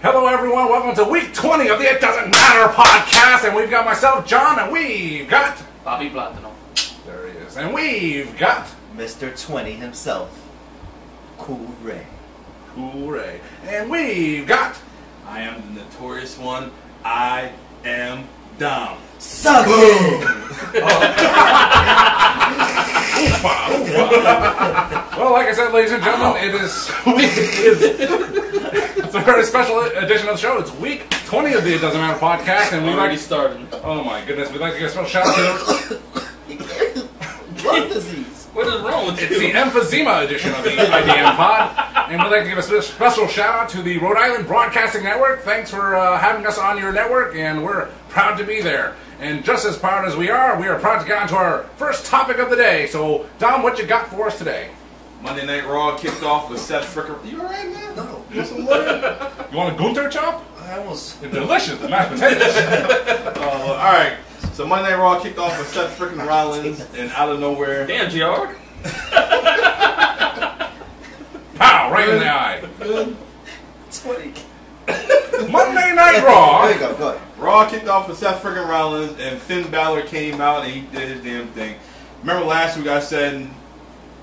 Hello, everyone. Welcome to week 20 of the It Doesn't Matter podcast. And we've got myself, John, and we've got... Bobby Platano. There he is. And we've got... Mr. 20 himself, Cool Ray. Cool Ray. And we've got... I am the notorious one. I am Dom. Suck it! Well, like I said, ladies and gentlemen, it is... It's a very special edition of the show. It's week 20 of the It Doesn't Matter podcast. And we Already started. Oh my goodness. We'd like to give a special shout out to... Lung disease. What is wrong with It's you? the emphysema edition of the IDM pod, and we'd like to give a special shout out to the Rhode Island Broadcasting Network. Thanks for having us on your network, and we're proud to be there. And just as proud as we are proud to get on to our first topic of the day. So, Dom, what you got for us today? Monday Night Raw kicked off with Seth Fricker. You alright, man? No. You want a Gunter chop? I almost... They're delicious, the mashed potatoes. Alright. So Monday Night Raw kicked off with Seth Frickin' Rollins, and out of nowhere... Damn, GR. Pow, right in the eye. 20. Monday Night Raw. There you go, go ahead. Raw kicked off with Seth Frickin' Rollins, and Finn Balor came out and he did his damn thing. Remember last week I said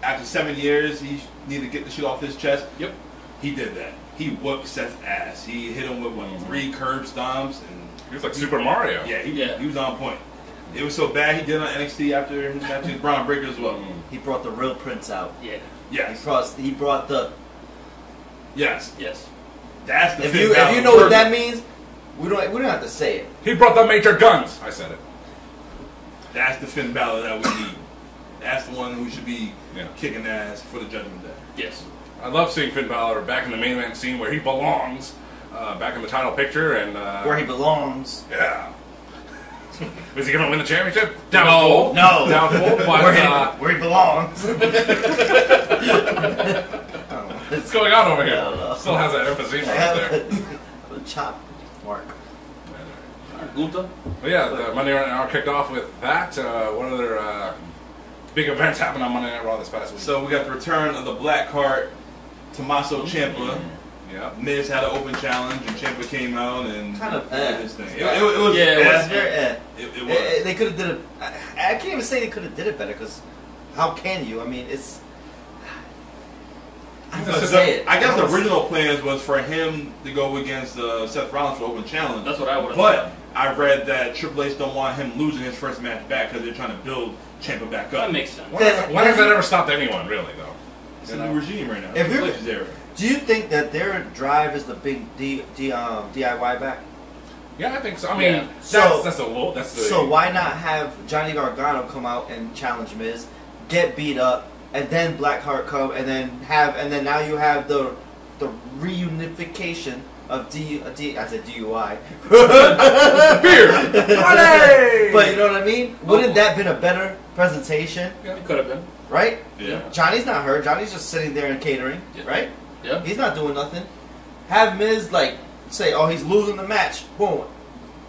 after 7 years he needed to get the shit off his chest? Yep. He did that. He whooped Seth's ass. He hit him with 3 curb stomps, and He was like Super Mario. yeah, he was on point. It was so bad he did on NXT after his match with Braun Breaker as well. He brought the real Prince out. Yeah. Yes. He brought the... Yes. Yes. That's the If Finn you Balor know what that version. means, we don't have to say it. He brought the major guns. I said it. That's the Finn Balor that we need. That's the one who should be Yeah. kicking ass for the Judgment Day. Yes. I love seeing Finn Balor back in the main event scene where he belongs, back in the title picture, and Where he belongs. yeah. Was he going to win the championship? Doubtful. No. Doubtful. But Where he belongs. what's going on over here? I don't know. Still has that emphysema right there. The chop mark. Gunther. But yeah, the Monday Night Raw kicked off with that. What other big events happened on Monday Night Raw this past week? So we got the return of the Black Heart, Tommaso Ciampa. Yeah. Miz had an open challenge, and Ciampa came out and Kind of, did his thing. Yeah. It was, Yeah, it It's very... It was. They could have did it... I can't even say they could have did it better, because how can you? I mean, it's... I don't know how to say it. I guess the original plans was for him to go against Seth Rollins for open challenge. That's what I would have But I read that Triple H don't want him losing his first match back because they're trying to build Ciampa back up. That makes sense. When has that ever stopped anyone, really, though? It's a new regime right now. If Triple you're- H's era. Do you think that their drive is the big DIY back? Yeah, I think so. I mean, Yeah. that's the low. That's the. So why not have Johnny Gargano come out and challenge Miz, get beat up, and then Blackheart come, and then now you have the reunification of I said DUI. beer? Money! But you know what I mean? Wouldn't that been a better presentation, It could have been. right? Yeah. Johnny's not hurt. Johnny's just sitting there and catering, Yeah. right? Yeah. He's not doing nothing. Have Miz say, "Oh, he's losing the match." Boom.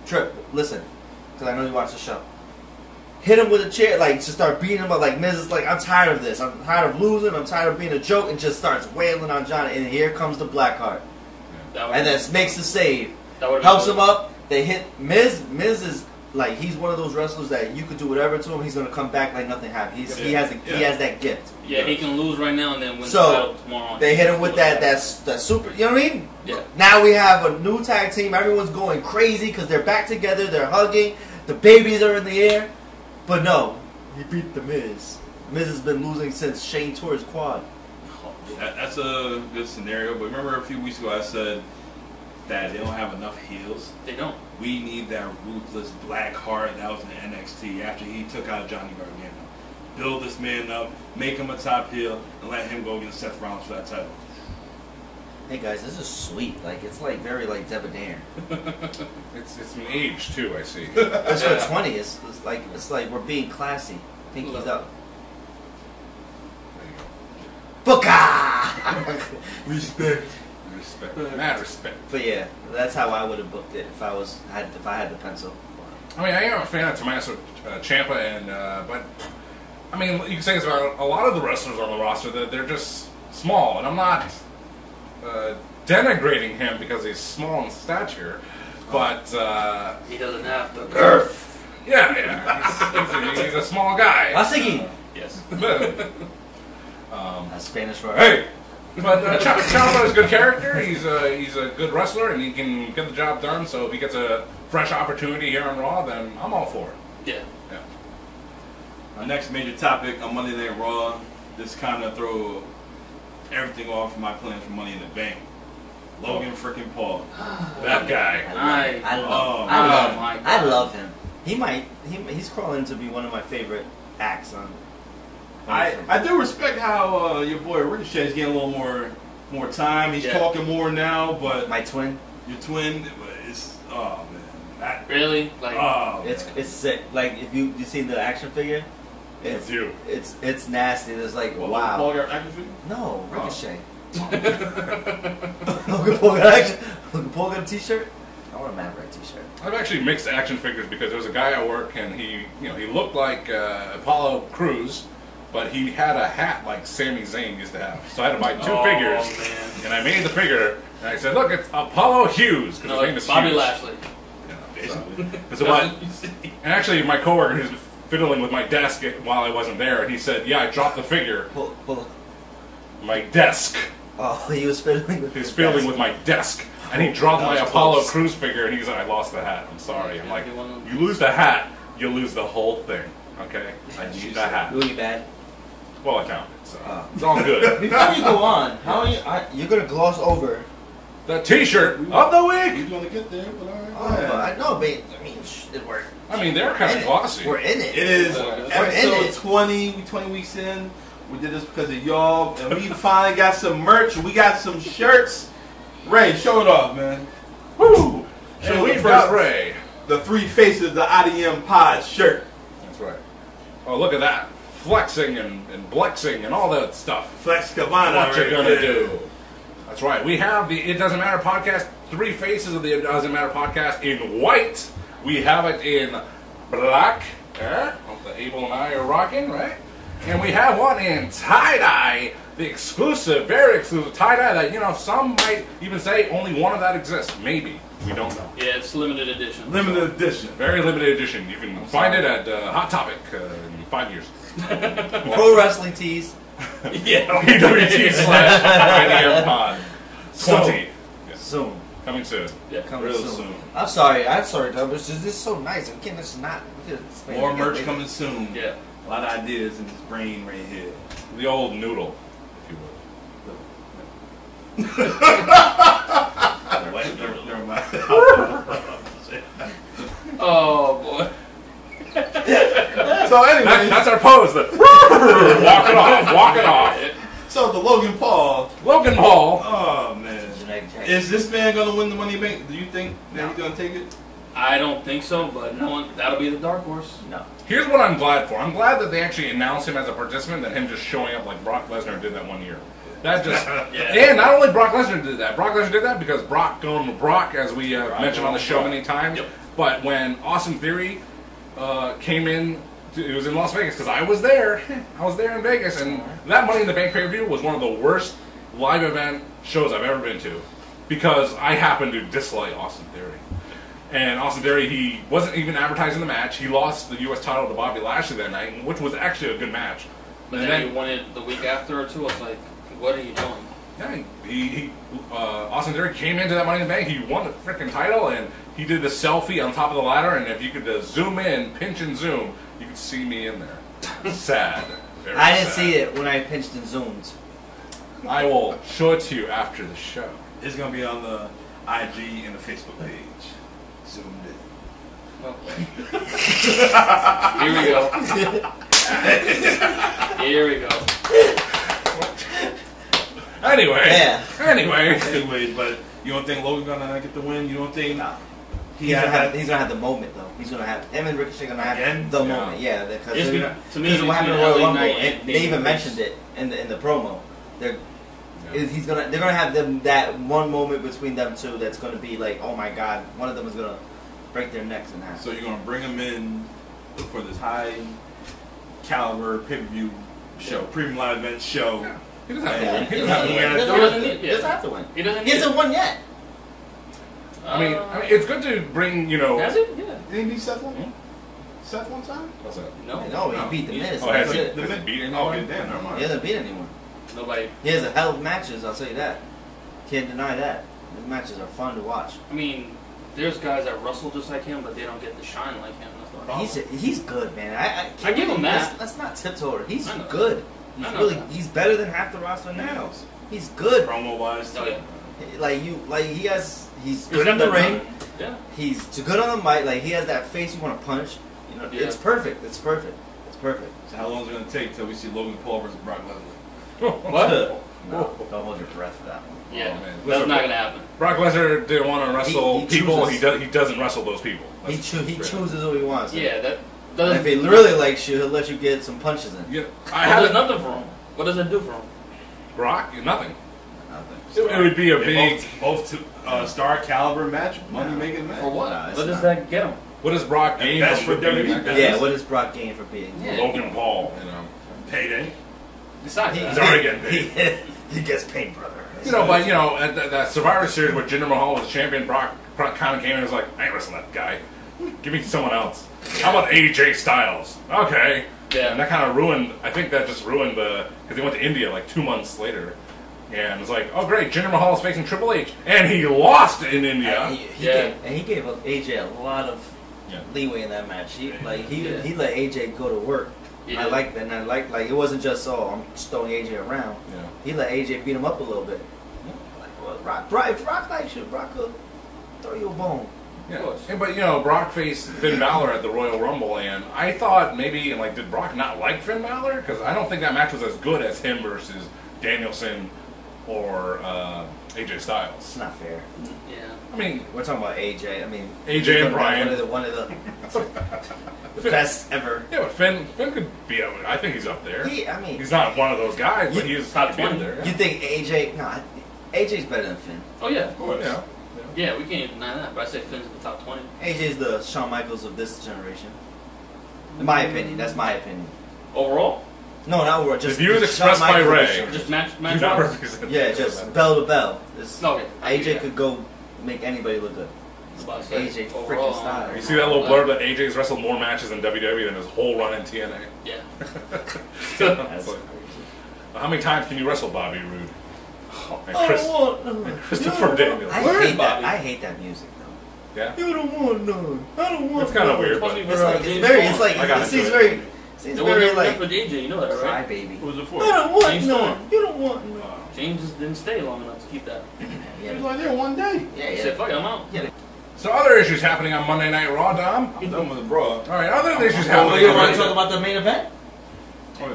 Trip. Listen, because I know you watch the show. Hit him with a chair, just start beating him up. Like Miz is like, "I'm tired of this. I'm tired of losing. I'm tired of being a joke," and just starts wailing on Johnny. And here comes the Blackheart, That would and then makes the save, that would helps him up. They hit Miz. Miz is like he's one of those wrestlers that you could do whatever to him, he's gonna come back like nothing happened. He has that gift. Yeah, he can lose right now and then win So, the title tomorrow. They hit him with that super. You know what I mean? Yeah. Now we have a new tag team. Everyone's going crazy because they're back together. They're hugging. The babies are in the air. But no, he beat the Miz. Miz has been losing since Shane tore his quad. That's a good scenario. But remember a few weeks ago I said that they don't have enough heels. They don't. We need that ruthless Black Heart that was in NXT after he took out Johnny Gargano. Build this man up, make him a top heel, and let him go against Seth Rollins for that title. Hey guys, this is sweet. It's very debonair. It's an age too. I see. It's for 20. It's like we're being classy. Pinky's up. Booka! Respect. Respect. Mad respect. But yeah, that's how I would have booked it if I had the pencil. I mean, I am a fan of Tommaso Ciampa, and but I mean, you can say this about a lot of the wrestlers on the roster that they're just small, and I'm not denigrating him because he's small in stature, but He doesn't have the girth. yeah, he's a small guy. Asigi. Yes. That's Spanish for Hey, but Ciampa is a good character. He's a good wrestler, and he can get the job done. So if he gets a fresh opportunity here on Raw, then I'm all for it. Yeah. Yeah. Our next major topic on Monday Night Raw, just kind of throw everything off my plans for Money in the Bank. Logan freaking Paul. That guy. I love him. He's crawling to be one of my favorite acts on. I do respect how your boy Ricochet is getting a little more time. He's talking more now, but My twin. your twin, it's man, Really? Like, It's sick. Like if you see the action figure, It's you. It's nasty. It's like Paul wow. got action figure? No, Ricochet. Logan Paul got a T-shirt. I want a Maverick T-shirt. I've actually mixed action figures because there was a guy at work and he looked like Apollo Crews, but he had a hat like Sami Zayn used to have. So I had to buy two figures, man. and I made the figure, and I said, "Look, it's Apollo Hughes." No, his name is Bobby Hughes. Lashley. Yeah, basically. So what? And actually, my coworker who's fiddling with my desk while I wasn't there, and he said, "Yeah, I dropped the figure." Pull. My desk. Oh, he was fiddling with. He was his fiddling desk. with my desk, and he dropped that my was Apollo close. Crews figure, and he said, "I lost the hat. I'm sorry." I'm like, Yeah, one of "You lose the hat, you lose the whole thing." Okay, I She need said- the hat. Really bad. Well, I counted, so Oh. it's all good. Before you go on, how are you? You're gonna gloss over. The T-shirt of the He's week. gonna get there, but alright. Oh, I know, but I mean, we're I mean, they're kind in of it. glossy. We're in it. It is We're in episode it. 20 weeks in. We did this because of y'all, and we finally got some merch. We got some shirts. Ray, show it off, man. Woo! Show And we the first first Ray. The three faces of the IDM Pod shirt. That's right. Oh, look at that. Flexing and blexing and all that stuff. Flex Cabana. What you right gonna there. do? That's right. We have the It Doesn't Matter podcast, three faces of the It Doesn't Matter podcast in white. We have it in black. The Abel and I are rocking, right? And we have one in tie-dye, the exclusive, very exclusive tie-dye that, some might even say only one of that exists. Maybe. We don't know. Yeah, it's limited edition. Limited edition. Very limited edition. You can find it at Hot Topic in 5 years. Pro wrestling tees. Yeah. PWT/IDM Pod 20. Yeah. Soon. Coming soon. Yeah. Coming Real soon. soon. I'm sorry, Doug. This is so nice. We can't just not. We could explain More it again merch later. coming soon. Yeah. A lot of ideas in his brain right here. The old noodle, if you will. Never mind. Oh boy. So anyway, That's our pose. Walk it off. so the Logan Paul. Logan Paul. Oh man, Genetic check. is this man gonna win the Money Bank? Do you think that he's gonna take it? I don't think so, but that'll be the dark horse. No. Here's what I'm glad for. I'm glad that they actually announced him as a participant than him just showing up like Brock Lesnar did that one year. That just and not only Brock Lesnar did that. Brock Lesnar did that because Brock going with Brock, as we mentioned on the show many times. Yep. But when Austin Theory came in, it was in Las Vegas because I was there. I was there in Vegas, and that Money in the Bank pay-per-view was one of the worst live event shows I've ever been to because I happen to dislike Austin Theory. And Austin Theory, he wasn't even advertising the match. He lost the U.S. title to Bobby Lashley that night, which was actually a good match. But And then he won it the week after or two. I was like, what are you doing? yeah, Austin Theory came into that Money in the Bank. He won the freaking title, and he did the selfie on top of the ladder. And if you could zoom in, pinch and zoom, you could see me in there. Sad. Very I didn't sad. see it when I pinched and zoomed. I will show it to you after the show. It's gonna be on the IG and the Facebook page. Zoomed in. Here we go. Here we go. Anyway. Yeah. Anyway. Anyways, but you don't think Logan's gonna get the win? You don't think? No. He He's had gonna have the moment though. He's gonna have him and Ricochet gonna have Again? the Yeah. moment. Yeah, because It's they're be- gonna- to me, because of what happened in between Royal LA Rumble. Knight And and they even Damien mentioned it in the promo. They're gonna have them that one moment between them two that's gonna be like, oh my god, one of them is gonna break their necks in half. So you're gonna bring him in for this high caliber pay-per-view show, premium live event show. He doesn't have to Yeah. win. He doesn't have to He win. doesn't have to win. He doesn't He need hasn't it. won yet. I mean, it's good to bring, you know. Has it? Yeah. Didn't he beat Seth one? Seth one time? What's that? No. No, No. he beat the Miz. Oh, has That's he, it. has he beaten Oh, anyone? damn, never mind. He hasn't beat anyone. Nobody. He has a hell of matches, I'll tell you that. Can't deny that. The matches are fun to watch. I mean, there's guys that wrestle just like him, but they don't get the shine like him. That's the problem. He's good, man. I give him that. Let's not tiptoe. He's I know good. He's I know really. that. He's better than half the roster now. He's good. Promo wise, Oh, yeah. He has. He's He's good got in the that ring. time. Yeah. He's too good on the mic. Like he has that face you want to punch. You know, Yeah. it's perfect. It's perfect. It's perfect. So how long is it going to take till we see Logan Paul versus Brock Lesnar? What? No, don't hold your breath for that one. Yeah. man. That's Listen, not gonna happen. Brock Lesnar didn't want to wrestle He people. chooses. He doesn't wrestle those people. He That's- chooses who he wants. Yeah, that And doesn't. if he really likes you, he'll let you get some punches in. Yeah, I I have had nothing for him. What does it do for him? Brock. Nothing. Nothing. It would be a They're big. both star caliber match, money making match. For what? No, it's What does not. that get him? What does Brock gain That's from for beating WWE. that guy? Yeah, what does Brock gain for beating? Yeah. Logan Paul? You know. Payday. Besides He's that, already getting paid. He gets paid, brother. You know, but at that Survivor Series where Jinder Mahal was champion, Brock kind of came in and was like, I ain't wrestling that guy. Give me someone else. How about AJ Styles? Okay. Yeah. And that kind of ruined, I think that just ruined because he went to India like 2 months later. And it's like, oh great, Jinder Mahal is facing Triple H. And he lost in India. And he gave AJ a lot of leeway in that match. He let AJ go to work. He I did. like that. And I like it wasn't just I'm just throwing AJ around. Yeah. He let AJ beat him up a little bit. Like, well, if Brock likes you, Brock could throw you a bone. Yeah. Of course. Yeah, but Brock faced Finn Balor at the Royal Rumble, and I thought maybe, did Brock not like Finn Balor? Because I don't think that match was as good as him versus Danielson or AJ Styles. It's not fair. yeah. I mean, We're talking about AJ. I mean, AJ and Bryan. one of the best ever. yeah, but Finn could be up. I think he's up there. I mean, He's not one of those guys, but he's Top could be up 20. there. you think AJ? No, AJ's better than Finn. Oh yeah. Of course. Yeah. Yeah, we can't deny that. But I say Finn's in the top 20. AJ's the Shawn Michaels of this generation. In my opinion, that's my opinion. Overall, No, not we're just The views just Shawn expressed by Michaels of Ray. this generation. just match Do match not wise. represent Yeah, just bell to bell. Okay. I AJ get could go make anybody look good. I was about to say, AJ freaking overall, style. You see that little blurb that AJ's wrestled more matches in WWE than his whole run in TNA? Yeah. That's It's crazy. like, how many times can you wrestle Bobby Roode? And I Chris, don't want none. Christopher Daniels. I Where's hate that. Bobby? I hate that music though. Yeah? You don't want none. I don't want. It's kind of none. weird, but Funny It's for, like James it's very. Bond. It's like I got it seems into it. very. Seems It wasn't very even meant like for DJ, you know that, right? crybaby. Who was it I for? don't want James none. Storm. You don't want none. James just didn't stay long enough to keep that. He was Yeah, like there one day. yeah, He said, "Fuck it, I'm out." yeah. So other issues happening on Monday Night Raw, Dom? I'm done with the bra. All right, other issues Oh, happening you on want to Monday talk about the main event? Oh,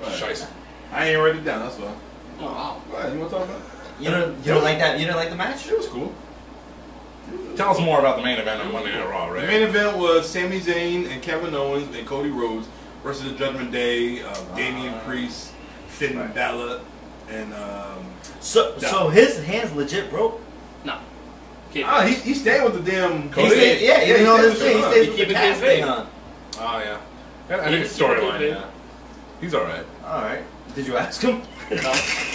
yeah. Shice. I ain't write it down. That's all. Oh wow. Go ahead. You want to talk about it? You don't like that? You didn't like the match? It was cool. Tell us more about the main event on Monday Night Raw, The Ray. main event was Sami Zayn and Kevin Owens and Cody Rhodes versus the Judgment Day, Damian Priest, Finn Balor, and So his hands legit broke. No. Keep he's staying with the damn He stayed, yeah, he you know stays his with thing. He the- stays You with keep the it cast big. thing on. Oh, yeah. I think it's storyline, yeah. He's all right. All right. Did you ask him? No.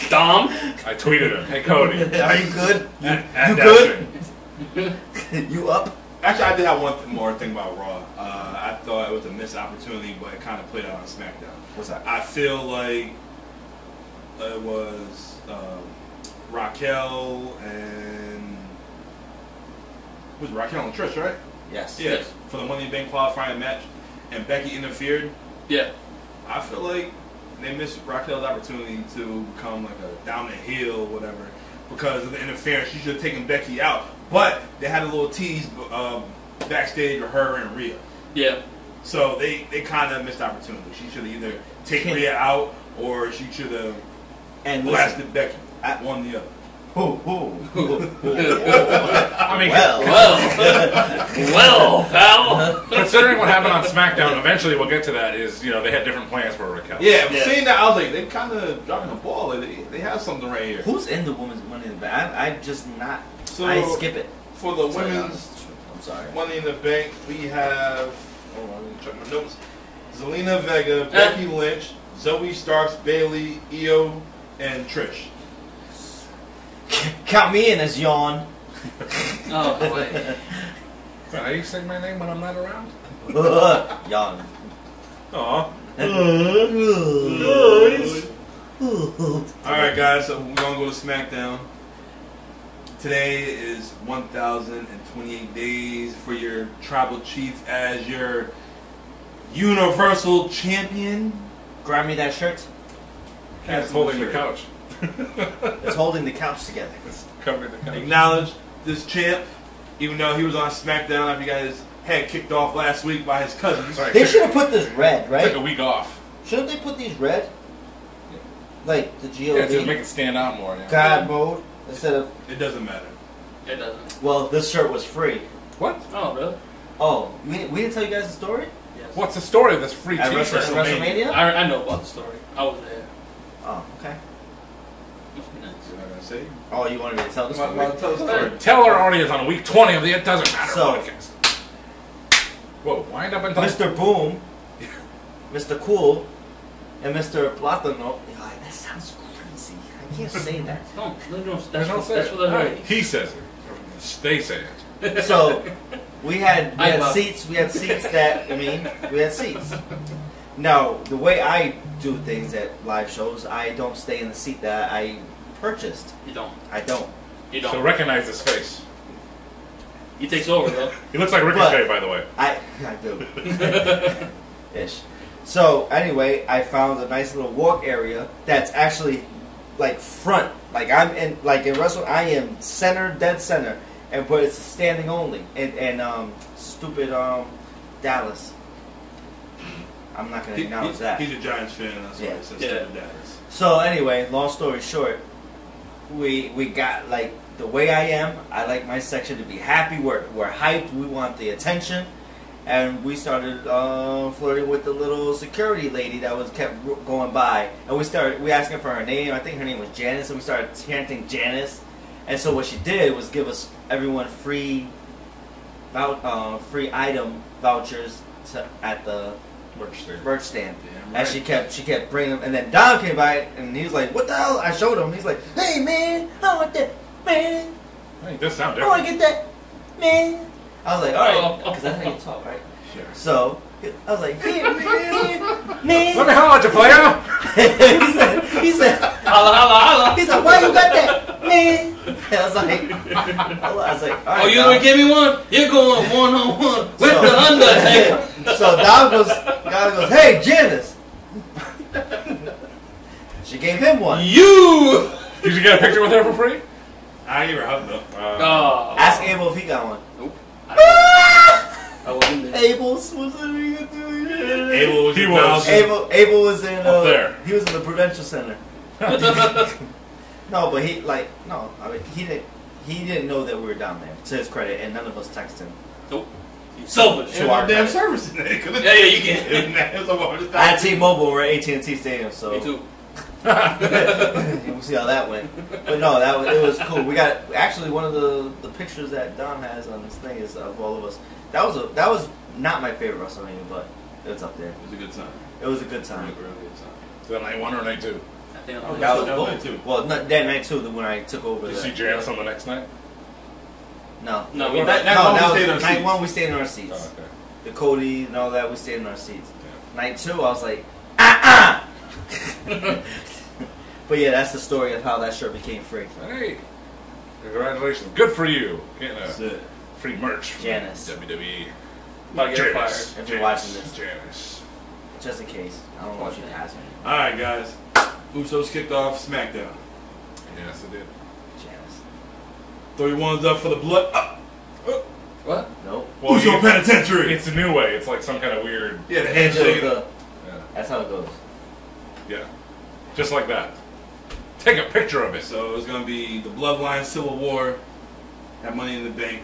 Dom. I tweeted him. Hey, Cody. Are you good? At You Dashing. good? You up? Actually, I did have one more thing about Raw. I thought it was a missed opportunity, but it kind of played out on SmackDown. What's that? I feel like it was Raquel and Raquel and Trish, right? Yes. Yeah, Yes. for the Money in the Bank qualifying match, and Becky interfered. Yeah. I feel like they missed Raquel's opportunity to become like a down the hill or whatever because of the interference. She should have taken Becky out, but they had a little tease backstage with her and Rhea. Yeah. So they kind of missed opportunity. She should have either taken Rhea out or she should have And blasted Becky. I- One or the other. I mean, Well, pal. considering what happened on SmackDown, eventually we'll get to that, is, they had different plans for Raquel. Yeah, but Yeah. seeing that, I was like, they kind of dropping the ball. Like, they have something right here. Who's in the women's Money in the Bank? I'm just not. So I skip it. for the Sorry, women's I'm sorry. Money in the Bank, we have. Hold on, let me check my notes. Zelina Vega, Becky Lynch, Zoe Starks, Bailey, Io, and Trish. Count me in as yawn. Oh boy. Is that how you say my name when I'm not around? Yawn. Aw. Alright, guys, so we're going to go to SmackDown. Today is 1,028 days for your Tribal Chief as your Universal Champion. Grab me that shirt. It's holding the couch. It's holding the couch together. It's covering the couch. Acknowledge this champ, even though he was on SmackDown after he got his head kicked off last week by his cousins. Sorry. They should have put this red, Took right? a week off. Shouldn't they put these red? Like the Yeah, to GOD make it stand out more. Yeah. God mode instead of. It doesn't matter. It doesn't. Well, this shirt was free. What? Oh really? Oh, we didn't tell you guys the story? Yes. What's the story of this free At T-shirt? WrestleMania? I know about the story. I was there. Oh, okay. Must be nice. What am I going to say? Oh, you wanted me to tell the Come on, story? come on, tell the story. Tell our audience on week 20 of the It Doesn't Matter So- podcast. Whoa, wind up and tell Mr. Boom, Mr. Cool, and Mr. Platano. Yeah, that sounds crazy. I can't say that. No, that's Don't say that's it. what I heard. He says it. They say it. So we had I love- seats. We had seats that we had seats. Now the way I do things at live shows, I don't stay in the seat that I purchased. You don't. I don't. You don't. So recognize his face. He takes over though. He looks like Ricochet, by the way. I do. Ish. So anyway, I found a nice little walk area that's actually like front. Like I'm in wrestling, I am center, dead center, but it's standing only. And stupid Dallas. I'm not gonna acknowledge that. He's a Giants fan, that's why Yeah. he says Yeah. Stupid Dallas. So anyway, long story short, we got like the way I am. I like my section to be happy. We're hyped. We want the attention, and we started flirting with the little security lady that was kept going by, and we asked her for her name. I think her name was Janice, and we started chanting Janice. And so what she did was give us everyone free item vouchers at the merch stand. Damn And right. she kept bringing them, and then Don came by and he was like, "What the hell?" I showed him. He's like, "Hey man, I want that, man. Hey, it does sound I want different. to get that, man." I was like, "All right," because that's how you talk, right? Sure. So I was like, "Here, man." Let me holler at you, player. he said, Holla, holla, holla. he's like, "Why you got that, man?" And I was like, all right, Oh, you Don." gonna give me one? You're going one-on-one with the Undertaker. So Don goes, "Hey, Janice." She gave him one. You. Did you get a picture with her for free? I ain't ever hugged though. Oh. Ask Abel if he got one. Nope. I wasn't there. Abel was in Abel was He in was. Belgium. Abel was in Up there. He was in the Prudential Center. No, but he he didn't know that we were down there. To his credit, and none of us texted him. Nope. Selfish. It was our a damn credit. service today. Yeah, you can. It was over. I had T-Mobile. We're at AT&T Stadium, so Me too. we'll see how that went. But no, it was cool. We got actually one of the pictures that Don has on this thing is of all of us. That was not my favorite WrestleMania, but it was up there. It was a good time. It was a good It time. was a really good time. Is that night one or night two? I think Oh, I'm That was That was both. night two. Well, not that night too. When I took over. Did you the, see Janice on the next night? No. No, we That- met. that- one we that stayed in was our night seats. one. We stayed in our seats. Oh, okay. The Cody and all that. We stayed in our seats. Yeah. Night two, I was like, But yeah, that's the story of how that shirt became free. Hey, congratulations. Good for you. Getting That's a it. free merch from Janice. WWE. About to get Janice. fired. If you're watching this. Janice. Just in case. I don't want you to ask me. Alright, guys. Usos kicked off SmackDown. Yes, it did. Janice. Throw your ones up for the blood. What? Nope. Well, Uso you- Penitentiary. it's a new way. It's like some kind of weird. Yeah, the Angel handshake. of the- Yeah. That's how it goes. Yeah. Just like that. Take a picture of it. So it's gonna be the Bloodline Civil War at Money in the Bank.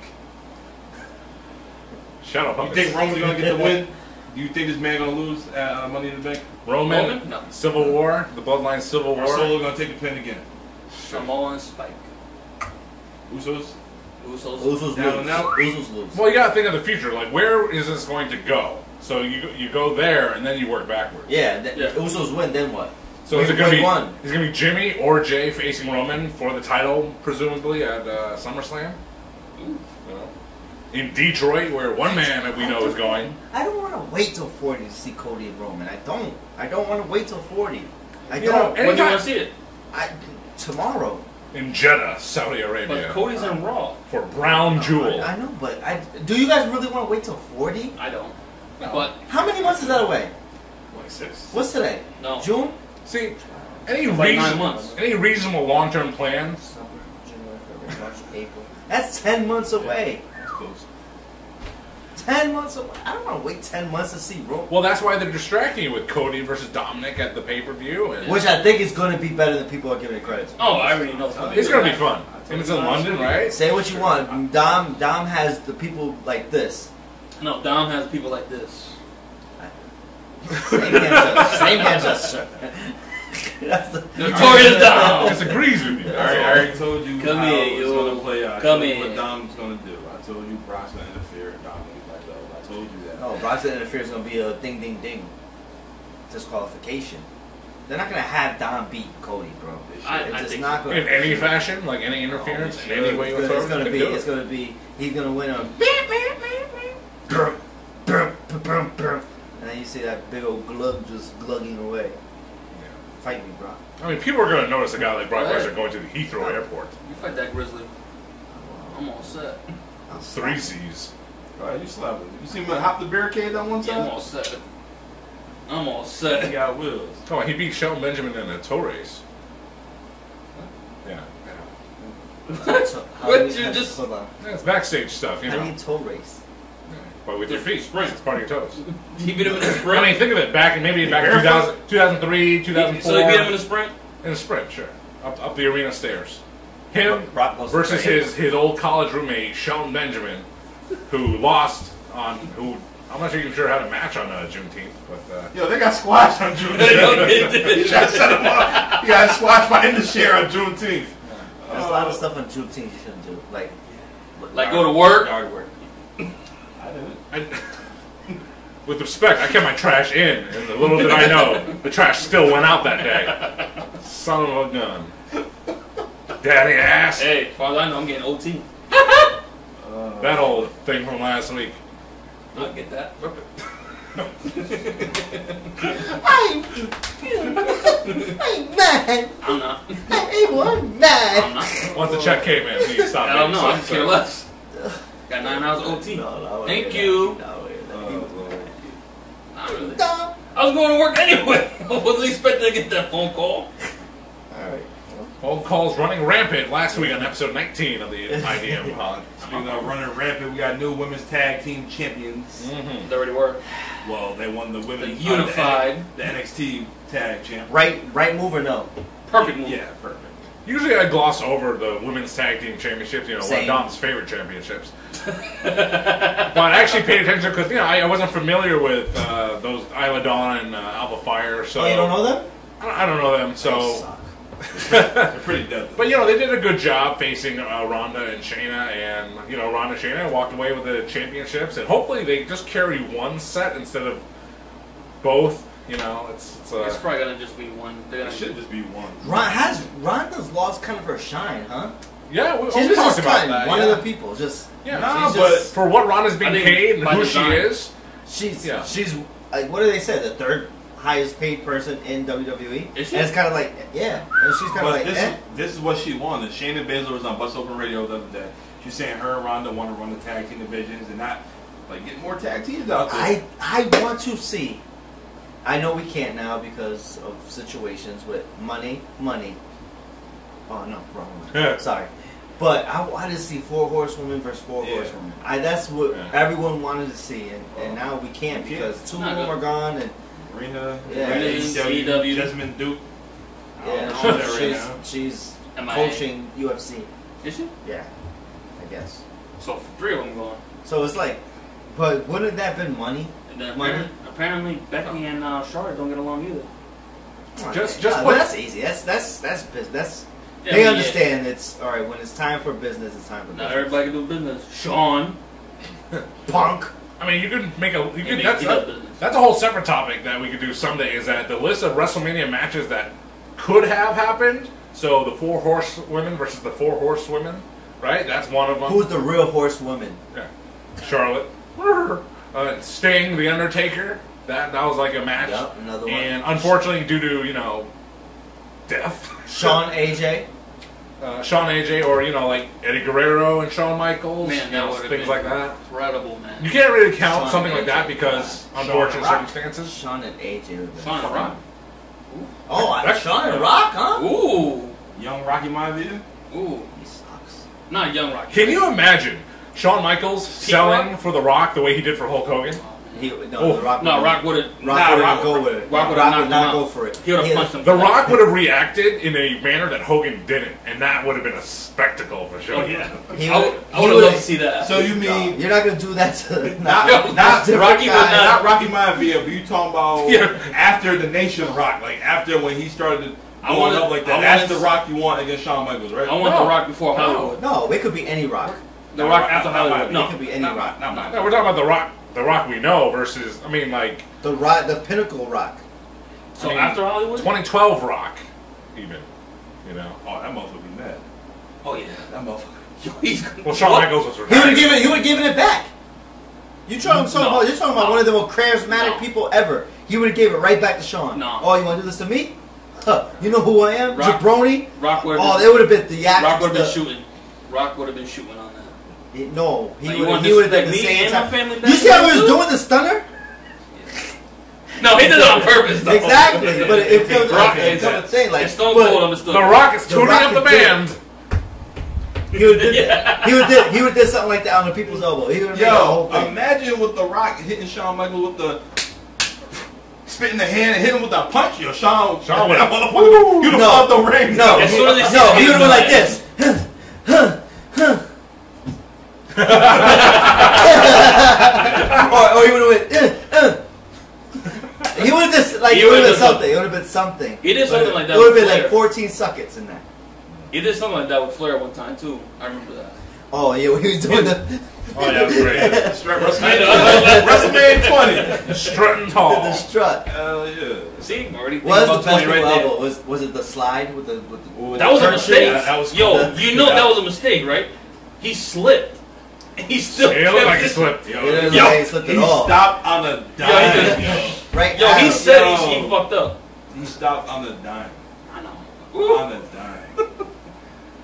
Shut up. You think Roman's gonna get the win? Do you think this man gonna lose at Money in the Bank? Roman? Roman? No. Civil War? The Bloodline Civil Or War? Solo gonna take the pin again? Samoa and Spike. Usos? Usos. Usos Down lose. and out. Usos lose. Well, you got to think of the future. Like, where is this going to go? So you go there and then you work backwards. Yeah, Yeah. Usos win. Then what? So is it going to Wait, be one. is it going to be Jimmy or Jay facing Roman for the title, presumably at SummerSlam? Ooh. You know? In Detroit, where one man that we know is going. I don't want to wait till 40 to see Cody and Roman. I don't want to wait till 40. I You know, don't. When do you anytime- want to see it? Tomorrow. In Jeddah, Saudi Arabia, But Cody's in Raw. for Brown Jewel. I know, but do you guys really want to wait till 40? I don't. No. But How many months is that away? 26. What's today? no. June? See, any It's like 9 reason, months. any reasonable long-term plans? Summer, January, February, March, April. That's 10 months away. That's close. 10 months away. I don't want to wait 10 months to see Roman. Well, that's why they're distracting you with Cody versus Dominic at the pay-per-view. And Which I think is going to be better than people are giving it credit to. Oh, I already know it's it's going to be fun. And it's in London, right? Say what you want. Dom has the people like this. No, Dom has people like this. Same hand gesture. That's the- Notorious Dom. Disagrees with you. I already told you Come how here, it's yo. going to play out. I Come told you here. what Dom's going to do. I told you Brock's going to interfere and Dominic like that. I told you that. No, Brock's interference is going to be a ding, ding, ding. Disqualification. They're not going to have Dom beat Cody, bro. I It's just think not so. going In any fashion, like any interference, Oh, in any way It's whatsoever. going to they be. could do It's it. going to be. He's going to win on. And then you see that big old glug just glugging away. Fight me, bro. I mean, people are going to notice a guy like Brock Right. Lesnar going to the Heathrow Airport. You fight that Grizzly. I'm all set. I'll Three slap him. C's. All right, you slapped him. You see him hop the barricade on one Yeah, I'm side? all set. I'm all He set. got wheels. Oh, he beat Shelton Benjamin in a tow race. Yeah. So, how What do you just- hold on. Yeah, it's backstage stuff, you How do know. you tow race? But with your feet. Sprint. It's part of your toes. He beat him in a I sprint. mean, think of it. Back in 2003, 2004. So he beat him in a sprint? In a sprint, sure. Up the arena stairs. Him Brock goes versus straight. his old college roommate, Shelton Benjamin, who lost on, who, I'm not even sure how to match on Juneteenth, but, Yo, they got squashed on Juneteenth. They did. You tried to set him up. He got squashed by in the share on Juneteenth. There's a lot of stuff on Juneteenth you shouldn't do. Like go to work? Yard work. I didn't. I, with respect, I kept my trash in, and the little did I know, the trash still went out that day. Son of a gun. Daddy ass. Hey, as far as I know, I'm getting OT. That old thing from last week. I'll get that. I'm mad. I'm not. I was I'm mad. not. Once the check came in, he stopped. I don't know. I being could so care upset. less. Got 9 hours OT. No, Thank you. Lord. Not really. No. I was going to work anyway. I wasn't expecting to get that phone call. Alright. Phone calls running rampant last week on episode 19 of the IDM pod. Speaking of running rampant, we got new women's tag team champions. Mm-hmm. They already were. Well, they won the The women's unified. the NXT tag champ. Right move or no? Perfect move. Yeah, perfect. Usually I gloss over the women's tag team championships, one of Same. Dom's favorite championships. But I actually paid attention because, I wasn't familiar with those Isla Dawn and Alpha Fire, so... Oh, you don't know them? I don't know them, They so... suck. They're pretty deadly. But, they did a good job facing Ronda and Shayna, and, Ronda and Shayna walked away with the championships, and hopefully they just carry one set instead of both, it's It's probably going to just be one. They're It gonna should just be one. Ronda's lost kind of her shine, huh? yeah, we She's talked just about kind that. one yeah. of the people. Just Yeah, Nah, she's but just- for what Ronda's being I think paid and by who design. she is. she's like, what do they say? The third highest paid person in WWE. Is she? And it's kind of like, yeah. And she's kind of But like, eh. this is what she wanted. Shayna Baszler was on Bus Open Radio the other day. She's saying her and Ronda want to run the tag team divisions and not get more tag teams out there. I want to see. I know we can't now because of situations with money. Oh no, wrong one. Yeah. Sorry. But I wanted to see 4 horsewomen versus 4 Yeah. horsewomen. That's what Yeah. everyone wanted to see, and now we can't We because can't. 2 Not of them good. are gone, and Marina, Yeah, CW. Jasmine Duke. I don't yeah, know that right she's, now. she's MIA. coaching UFC. Is she? Yeah, I guess. So 3 of them going. So it's like, but wouldn't that have been money? And then Money? apparently Becky and Charlotte don't get along either. Just But put- that's easy. That's Yeah, They I mean, understand it's all right when it's time for business. It's time for Not business. everybody can do business. Sean. Punk. I mean, you could make a. You He could, does that's business. a whole separate topic that we could do someday. Is that the list of WrestleMania matches that could have happened? So the 4 horsewomen versus the 4 horsewomen, right? That's one of them. Who's the real horsewoman? Yeah. Charlotte. Sting, The Undertaker. That was like a match. Yep, another one. And unfortunately, due to death. Shawn AJ. Shawn AJ, or like Eddie Guerrero and Shawn Michaels, Man, that would've things been like that. Incredible, man. You can't really count Shawn something like that AJ. because Shawn unfortunate Rock. circumstances. Shawn and AJ. would've been Sean fun. Rock. Oh, That's- Shawn and Rock, huh? Ooh. Young Rocky Maivia. Ooh. He sucks. Not Young Rock. Can you imagine Shawn Michaels Pete selling Rock? for The Rock the way he did for Hulk Hogan? The Oh, Rock. No, Rock would have. Rock wouldn't go with it. Rock would've Rock knocked would him not out. go for it. He would have punched him. The Rock would have reacted in a manner that Hogan didn't, and that would have been a spectacle for sure. Oh, yeah. He I would- would he have would've- loved to see that. So you mean You're not gonna do that to not different Rocky would guys. not- not Rocky Maivia, but you talking about Yeah. after the Nation Rock, like after when he started I going wanna- up like I that. wanna That's the s- Rock you want against Shawn Michaels, right? I want No. The Rock before No. Hollywood. No, it could be any Rock. The Rock after not Hollywood. It No. could be any Rock. No, we're talking about the Rock we know versus, I mean, like The Rock, the pinnacle Rock. So I mean, after Hollywood? 2012 Rock, even. Oh, that motherfucker be mad. Oh yeah. That motherfucker. Yo, he's. Well, Shawn What? Michaels was He would have retired. given. He would have given it back. You're talking No. about one of the most charismatic No. people ever. He would have gave it right back to Shawn. No. Oh, you want to do this to me? Huh. You know who I am? Rock- Jabroni. Rock would Oh, have they would have been the Rock would have been the- shooting. Rock would have been shooting on that. No, he Like, you would. want He would have this- done the like me same and my time. family You back see how he then, was too? doing the stunner? No, he did it on purpose though. Exactly, but it becomes Rock it becomes a is thing. Like It's Stone but Cold understood. The Rock is The tuning Rock up the is good. band. he would did, Yeah. he would did something like that on the people's elbow. He would have made the whole Yo, thing. imagine with the Rock hitting Shawn Michaels with the spitting the hand and hit him with that punch. Yo, Shawn Shawn that would've- motherfucker, you'd have No. fought the ring. No, As soon as he sees no, he him, would have been like he's this. or he would have went. He would have just like He it would have would've been done something. It would have been something. He did something like that It would have with been like Flair. 14 seconds in that. He did something like that with Flair one time too. I remember that. Oh yeah, when he was doing the Oh, yeah, that was great. WrestleMania 20. Strutting the tall. strut. Hell yeah. See, I'm already thinking What was about the best 20 right there. level? Was it the slide with the That was a Turn mistake. shit, that was Yo, cool. you know that was a mistake, right? He slipped. And he still It looked like he kept slipped. It Yo, didn't Yo, look like he slipped he at all. stopped on a Yo, he dime. did. Right Yo, at he him. said Yo. he fucked up. He stopped on the dime. I know. On the dime.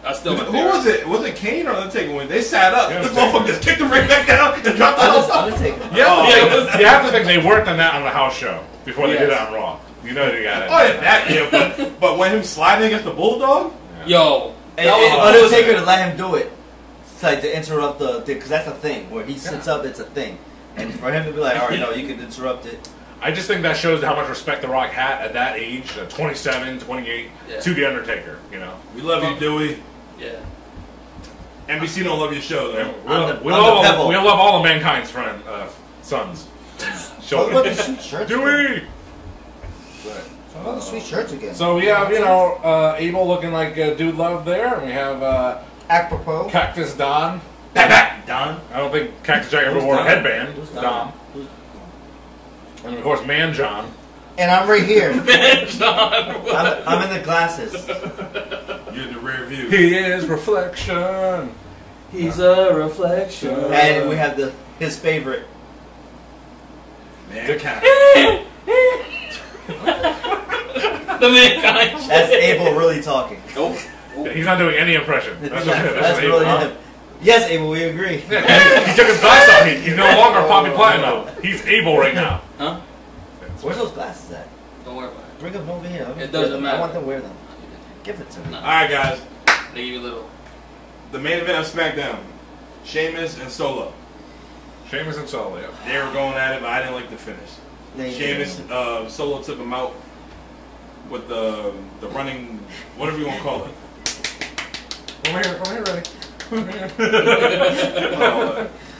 I still Who was it? Was it Kane or Undertaker? When they sat up, Yeah, this Undertaker. motherfucker just kicked the ring back down and dropped the whole stuff. Undertaker. You have, Oh, to yeah, think, it was- you have to think they worked on that on the house show before they did it Yes. on Raw. You know they got it. Oh, yeah, that, yeah, but when him sliding against the Bulldog? Yo, And, that was and a Undertaker to let him do it, it's like to interrupt the because that's a thing where he sits up. It's a thing, and for him to be like, all right, no, you can interrupt it. I just think that shows how much respect The Rock had at that age, 27, 28, Yeah. to The Undertaker, you know. We love you, Dewey. Yeah. NBC don't love your show, though. We on the Pebble. love all of Mankind's friend, sons. Talk about the sweet shirts. Dewey! Talk about the sweet shirts again. So we have, Abel looking like Dude Love there, and we have apropos. Cactus Don. Don. I don't think Cactus Jack ever Who's wore a Don? headband. Who's Don. Don? Who's- And of course, Man John. And I'm right here. John. I'm in the glasses. You're in the rear view. He is reflection. He's a reflection. And we have his favorite. Man, Dick- Cat. The mankind. That's Abel really talking. Nope. He's not doing any impression. That's, That's Abel. really him. Yes, Abel, we agree. Yeah, he took his glass off. He's no longer Poppy Platinum. He's Abel right now. Huh? Where's those glasses at? Don't worry about it. Bring them over here. Let me It wear doesn't them. matter. I want them to wear them. Give it to me. No. All right, guys. They give you a little. The main event of SmackDown. Sheamus and Solo. Sheamus and Solo, yeah. They were going at it, but I didn't like the finish. Thank Sheamus, you. Solo took him out with the running, whatever you want to call it. Come here, ready.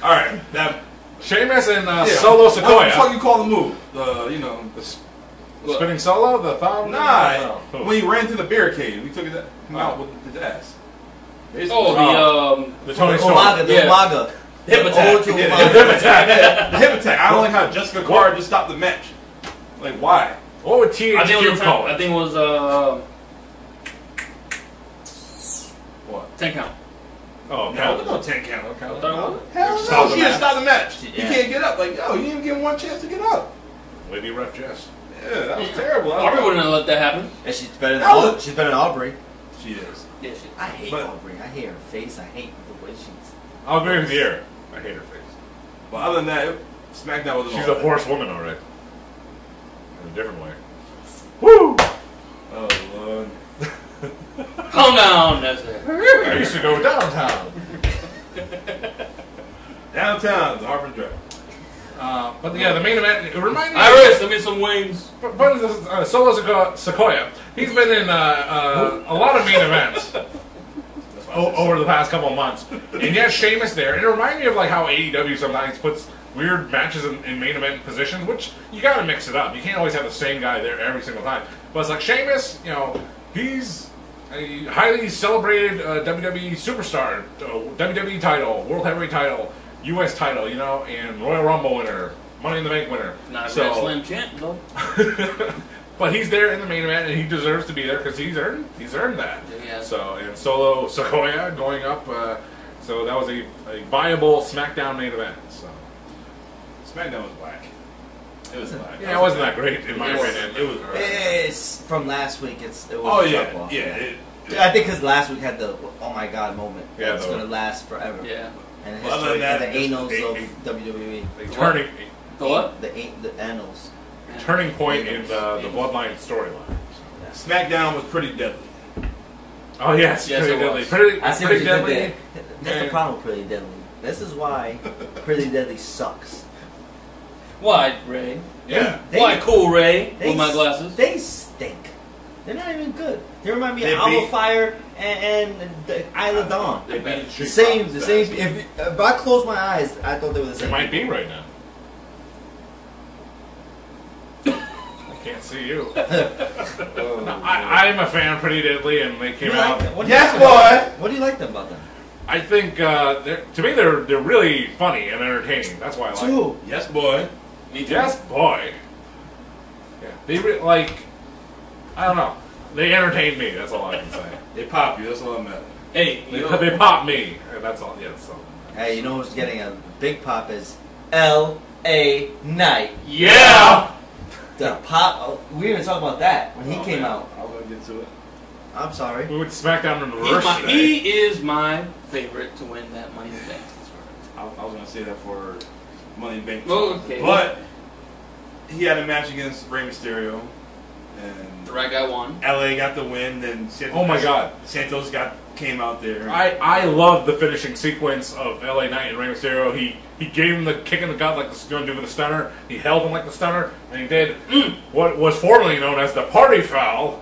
All right, that Sheamus and yeah. Solo What the fuck Sequoia. you call the move? The What? Spinning Solo, the thumb? Nah, No. when he ran to the barricade, we took him out with his ass. Basically. Oh, The Tony Storm. Umaga, the Yeah. Umaga. Hip The attack. ode to Yeah, Umaga. the hip attack. The hip attack. I don't like how Jessica Carr just stopped the match. Like, why? What would I think it THQ was call it? I think it was What? 10 count. Oh, No, there's no 10 count. I thought it was. Hell Stop no, the she just match. stopped the match. Yeah. He can't get up. Like, yo, you didn't give him one chance to get up. Lady Ref Jess. Yeah, that was terrible. Aubrey wouldn't have let that happen. And she's better than Oh. she's better than Aubrey. She is. Yeah, she. I hate But- Aubrey. I hate her face. I hate the way she's. I'll agree with you here. I hate her face. But other than that, SmackDown wasn't She's all a that. horse woman, alright. In a different way. Woo! Oh, Lord. Calm down, that's it. I used to go downtown. Downtown, the Harvard Drive. But yeah, the main event, it reminded me Iris, send me some wings. but Solo Sequoia, he's been in a lot of main events That's why I said over the past couple of months. And yet Sheamus there, and it reminded me of like how AEW sometimes puts weird matches in main event positions, which you gotta mix it up. You can't always have the same guy there every single time. But it's like Sheamus, you know, he's a highly celebrated WWE superstar, WWE title, World Heavyweight title, US title, you know, and Royal Rumble winner, Money in the Bank winner. Not a So- Grand Slam champ, though. But he's there in the main event, and he deserves to be there because he's earned that. Yeah. So and Solo Sequoia going up, so that was a viable SmackDown main event. So SmackDown was whack. It was whack. yeah, it wasn't that great in my It was- opinion. It was. It's from last week. It was. Oh a yeah, drop-off. yeah. I think because last week had the oh my god moment. Yeah, It's the- gonna last forever. Yeah. And the Well, other history, than that, and the annals just- of WWE. turning The what? The annals. turning point in the Bloodline storyline. SmackDown was pretty deadly. Oh yes, Yes, pretty it deadly, was. pretty, I see pretty what you did deadly. there. That's the And- problem with Pretty Deadly. This is why Pretty Deadly sucks. Why, Ray? Yeah, Why, cool Ray? They With my glasses. They stink. They're not even good. They remind me They of Alpha beat- Fire and the Isle of Dawn. They beat The Street same. Profits The last same. week. If I close my eyes, I thought they were the it same. might be right now. I can't see you. I'm a fan of Pretty Deadly, and they came You out. like them? What do you Yes, like about boy. them? What do you like them about them? I think to me they're really funny and entertaining. That's why I like them. Two. Yes, boy. Me too. Yes, boy. Yeah, they like. I don't know. They entertain me. That's all I can say. They pop you. That's all that matters. Hey, They, yo. they pop me, and that's all. Yeah, that's all. Hey, you know who's getting a big pop is L.A. Knight. Yeah! The pop. Oh, we didn't even talk about that when he Oh, came man. out. I was gonna get to it. I'm sorry. We went to SmackDown in reverse today. He is my favorite to win that Money in the Bank. I was gonna say that for Money in the Bank. Okay. But he had a match against Rey Mysterio, and The right guy won. LA got the win. Then Santos, Oh my God. Santos came out there. I love the finishing sequence of LA Knight and Rey Mysterio. He gave him the kick in the gut like the going to do with the stunner. He held him like the stunner, and he did what was formerly known as the party foul,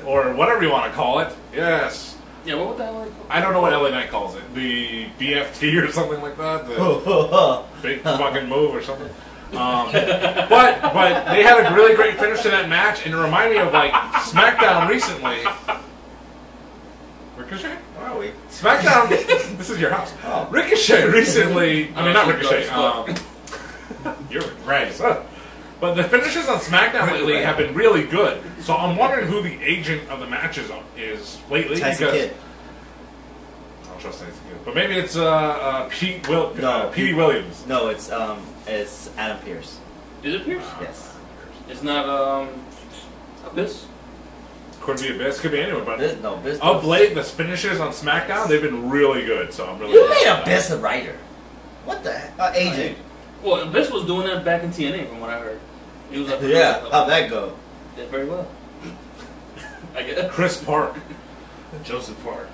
or whatever you want to call it. Yes. Yeah, what would that like? I don't know what LA Knight calls it. The BFT or something like that. The big fucking move or something. But they had a really great finish to that match, and it reminded me of like SmackDown recently. Ricochet? Where are we? SmackDown. This is your house. Oh. Ricochet recently. I mean, not Ricochet. Fuck. You're right. But the finishes on SmackDown lately have been really good. So I'm wondering who the agent of the matches is lately. Tyson because Kidd. I don't trust Tyson Kidd. But maybe it's Petey Pete- Williams. No, it's Adam Pearce. Is it Pierce? Yes. It's not, Abyss? Could be Abyss. Could be anyone. But Biz. of late, the finishes on SmackDown they've been really good. So I'm really. You made Abyss a writer. What the heck? Agent. Well, Abyss was doing that back in TNA, from what I heard. He was like, Yeah. How'd that go? Did very well. I guess. Chris Park. Joseph Park.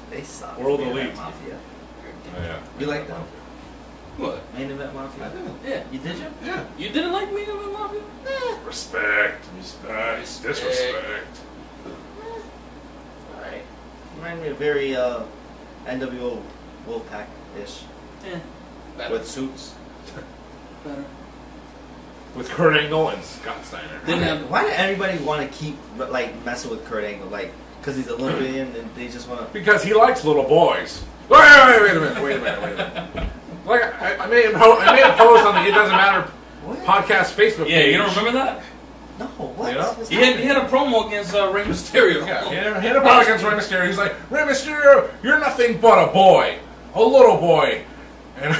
They suck. World Main Event Elite. Mafia. Oh, yeah. You like them? What? Main Event Mafia. I do. Yeah. You did you? Yeah. You didn't like me in the Mafia? Respect. Disrespect. Alright. Remind me of very NWO Wolfpack-ish. Eh. Better. With suits. Better. with Kurt Angle and Scott Steiner. Didn't have. Why did everybody want to keep like messing with Kurt Angle? Like, because he's Olympian and they just want to. Because he likes little boys. Wait a minute. Like I made a post on the It Doesn't Matter What? podcast Facebook page. Yeah, you don't remember that? No, what? You know? What's He had happening? a promo against Rey Mysterio. Yeah, he had a problem against Rey Mysterio. He's like, Rey Mysterio, you're nothing but a boy. A little boy. And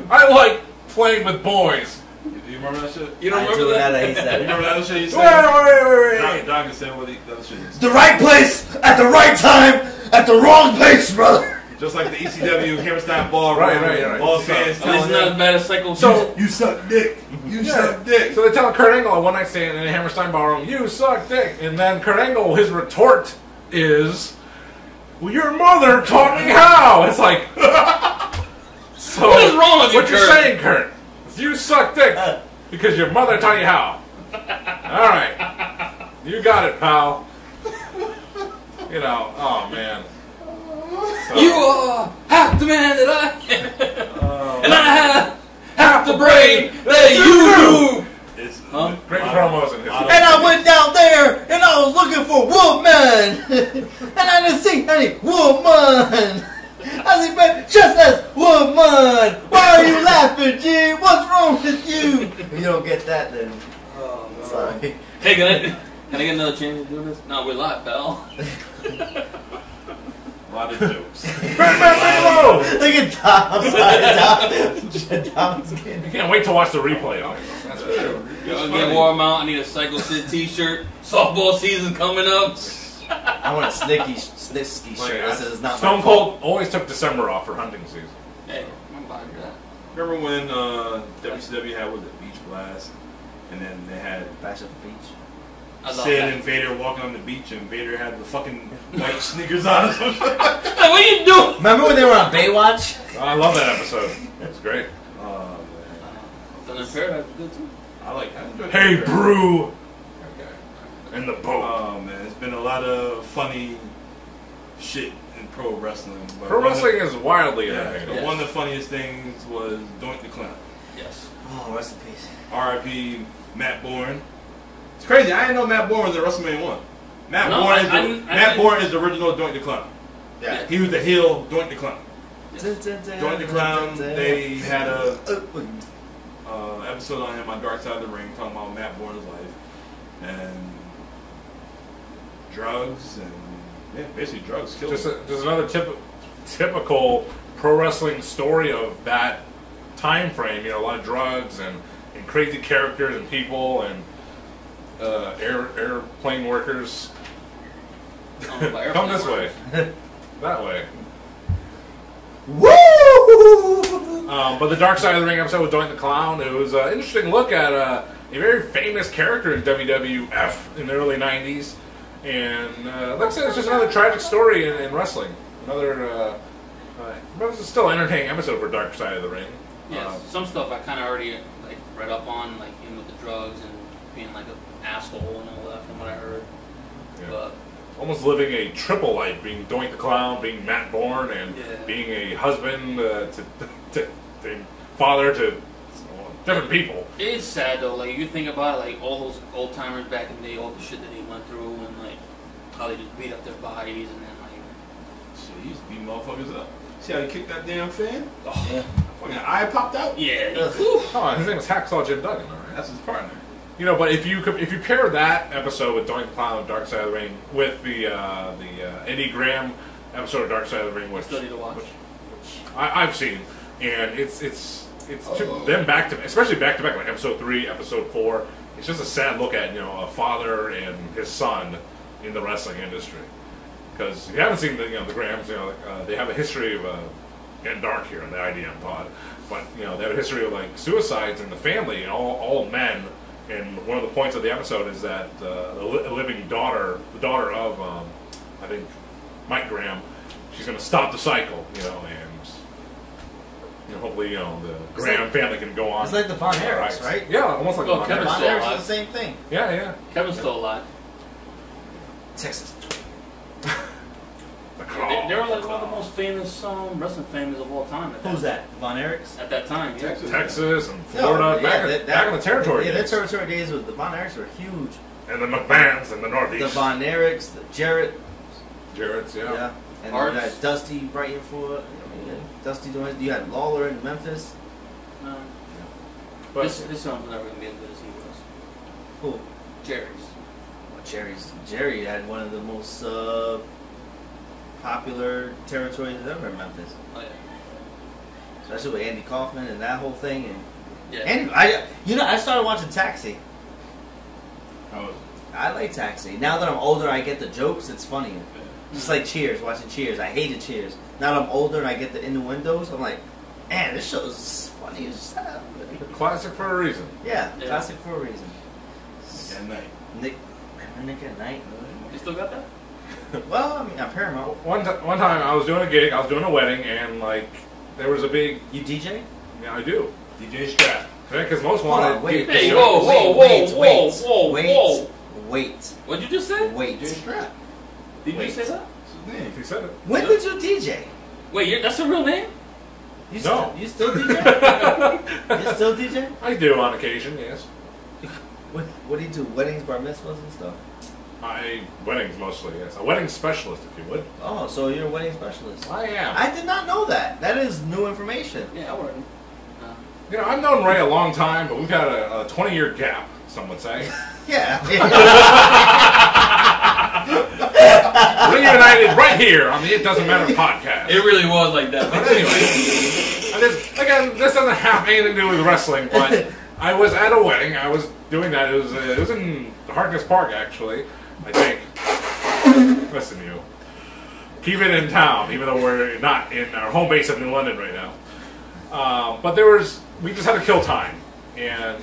I like playing with boys. You remember that shit? You don't I remember do that? that. He You said. remember that shit he Wait. said? Doc said what the other shit is. The right place at the right time at the wrong place, brother. Just like the ECW Hammerstein Ballroom. Right. All fans At least telling not as him, bad as Psycho. So- you suck dick. You suck dick. So they tell Kurt Angle at one night stand in the Hammerstein Ballroom, you suck dick. And then Kurt Angle, his retort is, well, your mother taught me how. It's like, so What is wrong with you, what you're Kurt? saying, Kurt? Is you suck dick because your mother taught you how. All right, you got it, pal. You know, oh man. So, You are half the man that I am, and I have half the brain that you do. It's Huh? great promos in his. And I went down there and I was looking for woman, and I didn't see any woman. I said, man, just as woman. Why are you laughing, G? What's wrong with you? If you don't get that, then sorry. Hey, can I get another chance to do this? No, we're live, pal. a lot of jokes. Whoa! Look at Tom. Tom's getting. You can't wait to watch the replay of it. That's for sure. Yo, get warm out. I need a Psycho Sid t-shirt. Softball season coming up. I want a Snitsky shirt that says it's not Stone my fault. Cold always took December off for hunting season. Hey, I'm buying that. Remember when WCW had, was it Beach Blast? And then they had Bash at the beach. I love Sid that. and Vader walking on the beach, and Vader had the fucking white sneakers on. Hey, what are you doing? Remember when they were on Baywatch? I love that episode. It's great. Oh, man. Thunder in Paradise was good too. I like that. Hey, Brew! And the boat. Oh man, it's been a lot of funny shit in pro wrestling. But Pro one of the- wrestling is wildly Yeah, entertaining. but one of the funniest things was Doink the Clown. Yes. Oh, rest in peace. R.I.P. Matt Bourne. It's crazy. I didn't know Matt Bourne was in WrestleMania 1. Matt No, Bourne I is didn't- Matt Bourne is the original Doink the Clown. Yeah. He was the heel Doink the Clown. Doink Doink the Clown. They had a episode on him on Dark Side of the Ring talking about Matt Bourne's life and drugs and basically drugs killed him. Just another typical pro wrestling story of that time frame. You know, a lot of drugs and crazy characters and people and airplane workers. Come this way. That way. Woo! But the Dark Side of the Ring episode with Doink the Clown, it was an interesting look at a very famous character in WWF in the early 90s. And like I said, it's just another tragic story in wrestling. Another, but it's still an entertaining episode for Dark Side of the Ring. Yes. Some stuff I kind of already like read up on, like him with the drugs and being like an asshole and all that, from what I heard. Yeah. But Almost living a triple life, being Doink the Clown, being Matt Bourne, and Yeah. being a husband to father to different people. it's sad though. Like you think about it, like all those old timers back in the day, all the shit that they went through, and like how they just beat up their bodies, and then like Shit, he used to beat motherfuckers up. See how he kicked that damn fan? Yeah. Fucking eye popped out? yeah. Oh, his name was Hacksaw Jim Duggan, all right? That's his partner. You know, but if you pair that episode with Doink the Clown and Dark Side of the Ring with the Eddie Graham episode of Dark Side of the Ring, which Still need to watch. which I've seen, and it's them back to, especially back to back, like episode 3, episode 4. It's just a sad look at a father and his son in the wrestling industry. Because if you haven't seen the Grahams, they have a history of getting dark here on the IDM pod, but they have a history of like suicides in the family and all men. And one of the points of the episode is that the living daughter, the daughter of I think Mike Graham, she's going to stop the cycle, and hopefully the Graham family can go on. It's like the Von Erichs, right? Yeah, almost like Well, the Von Kevin's Erichs. Von still Erichs alive. is the same thing. Yeah. Kevin's still alive. Texas. The Claw. They were like one of the most famous wrestling families of all time. Who's that? Von Erichs? At that time, yeah. Texas and Florida, back in the territory. Yeah, days. their territory days with the Von Erichs were huge. And the McMahons in the The Northeast. Von Erichs, the Jarrett's, Jarrett's, yeah. and Harts. you had Dusty Brighton for Dusty doing. You had Lawler in Memphis. No. But This film's never gonna be as good as he was. Who? Jerry's. Jerry had one of the most popular territories ever in Memphis, Oh yeah. especially with Andy Kaufman and that whole thing. And Yeah. Andy, I started watching Taxi. How was it? I like Taxi. Now that I'm older, I get the jokes. It's funnier. Just like Cheers, watching Cheers. I hated Cheers. Now that I'm older and I get the innuendos, I'm like, man, this show's funny as hell. classic for a reason. Yeah, Yeah. classic for a reason. At night. Remember Nick at Night? You still got that? Well, I mean, on Paramount. One time I was doing a gig, I was doing a wedding, and like there was a big. You DJ? Yeah, I do. DJ Strap. Because most Hold wanted. on, wait. Hey, to- whoa, whoa, wait, whoa, wait, whoa, wait, whoa. wait, What'd you just say? wait. DJ Strap. Did you Wait. say that? That's his name. He said it. When did you DJ? Wait, that's a real name? You No. You still DJ? You still DJ? I do on occasion, yes. What do you do? Weddings, bar mitzvahs, and stuff? Weddings mostly, yes. A wedding specialist, if you would. Oh, so you're a wedding specialist. I am. I did not know that. That is new information. Yeah, I work. You know, I've known Ray a long time, but we've had a 20-year gap, some would say. Yeah. Reunited right here on the It Doesn't Matter podcast. It really was like that. But anyway, again, this doesn't have anything to do with wrestling, but I was at a wedding. I was doing that. It was in Harkness Park, actually, I think. Listen, you. Keep it in town, even though we're not in our home base of New London right now. But we just had to kill time, and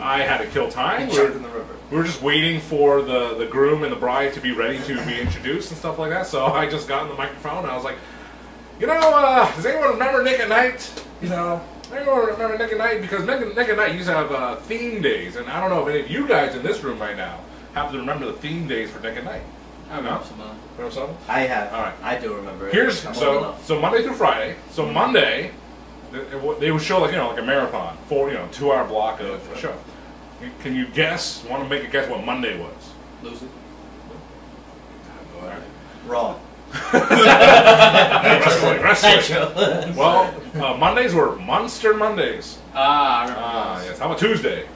I had to kill time. Chucked in the river. We were just waiting for the groom and the bride to be ready to be introduced and stuff like that. So I just got in the microphone and I was like, you know, does anyone remember Nick at Night? You know, anyone remember Nick at Night? Because Nick at Night used to have theme days, and I don't know if any of you guys in this room right now happen to remember the theme days for Nick at Night. I remember some of them. Remember something? I have. All right. I do remember it. Here's I'm old enough. so Monday through Friday. So Monday, they would show like a marathon, 2-hour block of a show. Can you guess? Want to make a guess what Monday was? Lucy. All right. Raw. Wrestling. Well, Mondays were Monster Mondays. I remember those. Yes. How about Tuesday?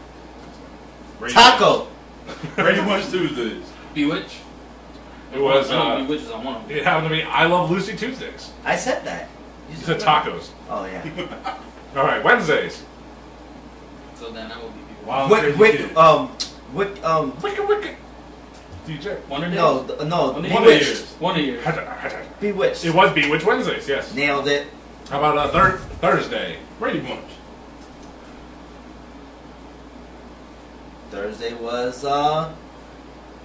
Taco. Pretty much Tuesdays. Bewitch. It was. I know Bewitch is on one of them. It happened to be I Love Lucy Tuesdays. I said that. You said tacos. Oh yeah. All right, Wednesdays. So then that would be Bewitch. Wow. Wicked. DJ. Wonder Days? No, Wonder Bewitched. Years. Wonder Years. Bewitched. It was Bewitched Wednesdays. Yes. Nailed it. How about Thursday? Brady Bunch. Thursday was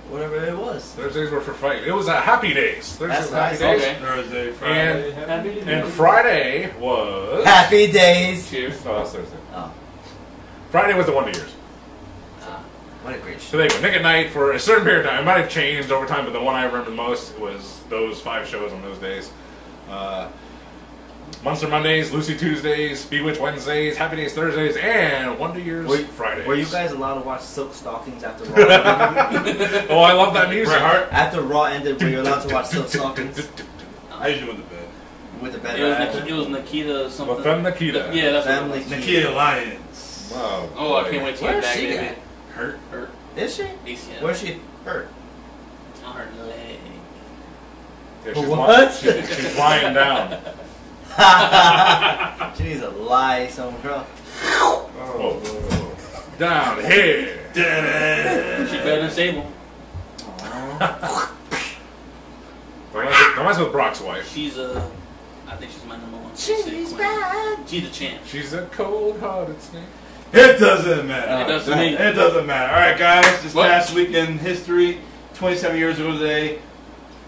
whatever it was. Thursdays were for fight. It was Happy Days. Thursdays That's were Happy nice. Days. Okay. Thursday, Friday. Happy And Friday was. Happy days. Cheers. Oh, that's Thursday. Oh, Friday was the Wonder Years. what a great So show. they go Nick at Night for a certain period of time. It might have changed over time, but the one I remember the most was those 5 shows on those days. Monster Mondays, Lucy Tuesdays, Bewitched Wednesdays, Happy Days Thursdays, and Wonder Years Fridays. Were you guys allowed to watch Silk Stockings after Raw ended? Oh, I love that music. Bret Hart. After Raw ended, were you allowed to watch Silk Stockings I usually went to bed. with the It bed? was Nikita something. Well, Femme Nikita. Yeah, that's Family what it was. Nikita Lyons. Wow. Oh, I can't wait to Where's get back, she baby. at? Hurt. Hurt. Is she? ACL. Where's she hurt? On her leg. Yeah, she's What? She's lying down. She needs to lie some girl. Oh. Down here. She's better than Sable. Don't mess with Brock's wife. She's I think she's my number one. She's bad. She's a champ. She's a cold-hearted snake. It doesn't matter. It does to me. It doesn't matter. All right, guys. This What? past week in history, 27 years ago today,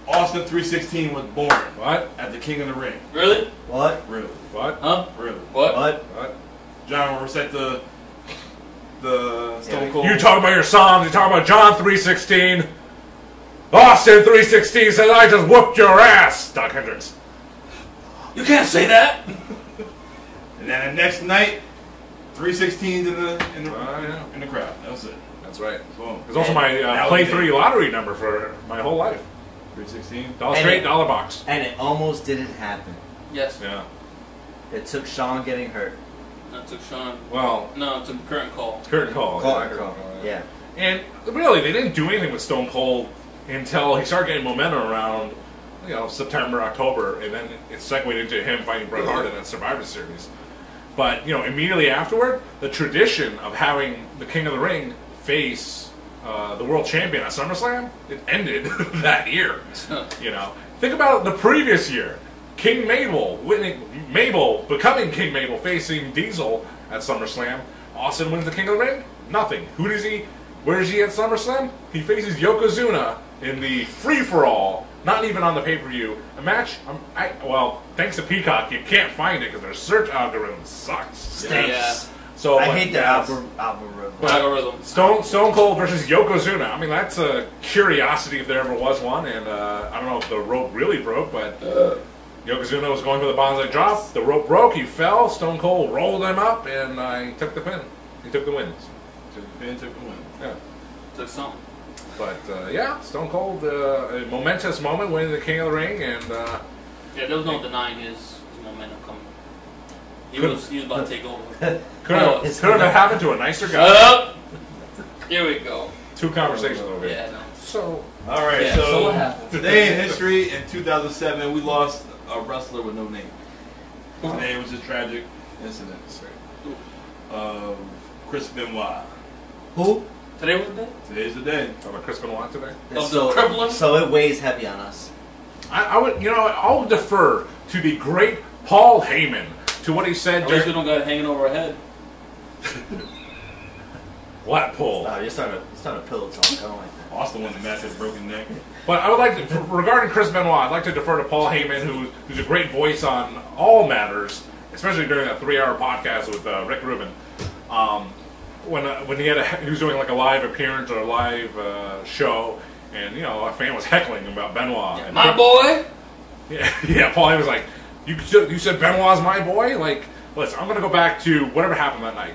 Austin 316 was born What? at the King of the Ring. Really? What? Really, What? Huh? really. What? What? What? John, we'll recite the Stone Cold. You talking about your Psalms, you talking about John 3:16. Austin 316 says I just whooped your ass, Doc Hendricks. You can't say that. And then the next night, 316s in Yeah. the crowd. That was it. That's right. Boom. It's also my That Play was 3 it. lottery number for my whole life. 316. Dollar And straight, it- dollar box. And it almost didn't happen. Yes. Yeah. It took Sean getting hurt. That took Sean. Well, No, it took current call. curtain call. Curtain call. Yeah. And really, they didn't do anything with Stone Cold until he started getting momentum around, September, October, and then it segued into him fighting Bret Hart in that Survivor Series. But, immediately afterward, the tradition of having the King of the Ring face the world champion at SummerSlam, it ended that year. Think about the previous year. King Mabel becoming King Mabel facing Diesel at SummerSlam. Austin wins the King of the Ring? Nothing. Where is he at SummerSlam? He faces Yokozuna in the free-for-all, not even on the pay-per-view. A match, thanks to Peacock, you can't find it because their search algorithm sucks. Stinks. Yeah. So I hate the yes. algorithm. Algorithm. Stone Cold versus Yokozuna. I mean, that's a curiosity if there ever was one, and I don't know if the rope really broke, but Yokozuna was going for the bonsai drop. The rope broke. He fell. Stone Cold rolled him up, and he took the pin. He took the win. Took the pin, took the win. Yeah. Took something. But Stone Cold, a momentous moment, winning the King of the Ring, and Yeah, there was no denying his momentum coming. He Could- was about to take over. could it's have happened to a nicer guy. Up. Here we go. Two conversations over here. Yeah, no. So All right, Yeah, so so what happened? today in history, in 2007, we lost a wrestler with no name. Today was a tragic incident of Chris Benoit. Who? Today was the day? Today's the day. Talking about Chris Benoit today. Of the crippler? So it weighs heavy on us. I would, I'll defer to the great Paul Heyman to what he said At least we during don't got it hanging over our head. what pull. Oh, you're starting to pillow talk. I don't like that. Austin won the match with a broken neck. But I would like to, regarding Chris Benoit, I'd like to defer to Paul Heyman, who's a great voice on all matters, especially during that 3-hour podcast with Rick Rubin. When he was doing like a live appearance or a live show, and a fan was heckling him about Benoit. Yeah, And my boy? Yeah, Paul Heyman was like, you said Benoit's my boy? Like, listen, I'm going to go back to whatever happened that night.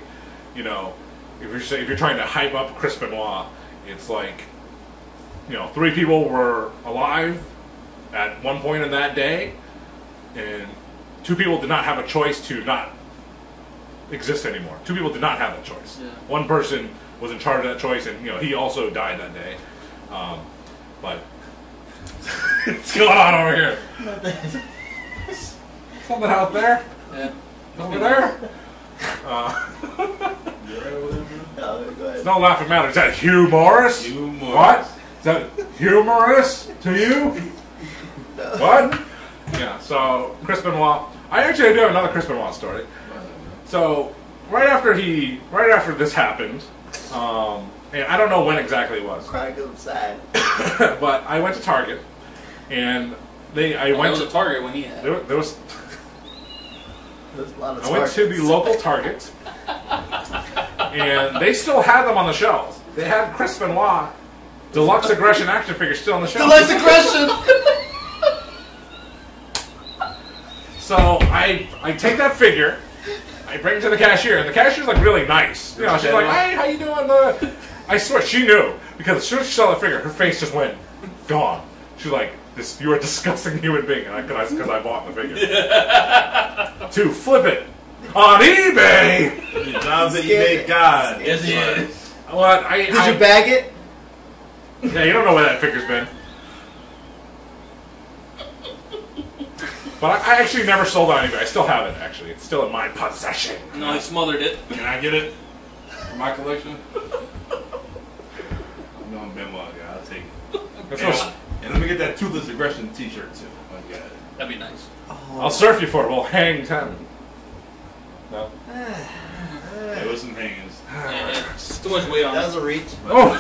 If you're trying to hype up Chris Benoit, it's like, 3 people were alive at one point in that day, and 2 people did not have a choice to not exist anymore. 2 people did not have that choice. Yeah. One person was in charge of that choice, and he also died that day. But what's going on over here? Something out there? Yeah. Over there? No, go ahead. No laughing matter. Is that Hugh Morris? Hugh Morris. What? Is that humorous to you? What? Yeah, so Chris Benoit. I do have another Chris Benoit story. So right after this happened, and I don't know when exactly it was, Crying because I'm sad. but I went to Target, and I It went was to a target when he had. there was There's a lot of I went to the targets. local Target, and they still had them on the shelves. They had Chris Benoit Deluxe Aggression action figure still on the shelf. Deluxe aggression. So I take that figure, I bring it to the cashier, and the cashier's like really nice. She's like, "Hey, how you doing?" I swear she knew because as soon as she saw the figure, her face just went gone. She's like, "You're a disgusting human being," and because I bought the figure to flip it on eBay. John's an eBay god. Yes, he is. What? Did you bag it? Yeah, you don't know where that figure's been. But I actually never sold it on eBay. I still have it, actually. It's still in my possession. No, he smothered it. Can I get it for my collection? I'm going Benoit guy. I'll take it. That's And, what- and let me get that Toothless Aggression t-shirt too. Oh, God. That'd be nice. I'll surf you for it. We'll hang 10. No? There was some hangings. Yeah, it's too much weight on That it. was a reach. Oh!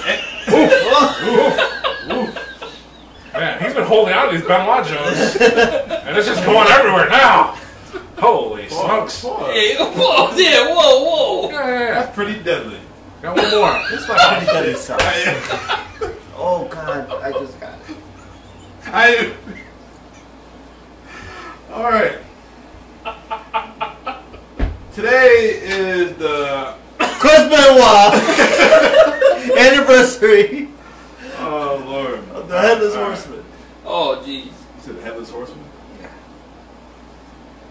Man, he's been holding out these Benoit Jones. And it's just going everywhere now. Holy smokes. Hey, whoa, yeah, whoa, whoa. Yeah. That's pretty deadly. Got one more. This is my pretty good stuff. Oh God, I just got it. All right. Today is the Chris Benoit anniversary oh Lord of the Headless All right. Horseman. Oh, jeez. You said the Headless Horseman? Yeah.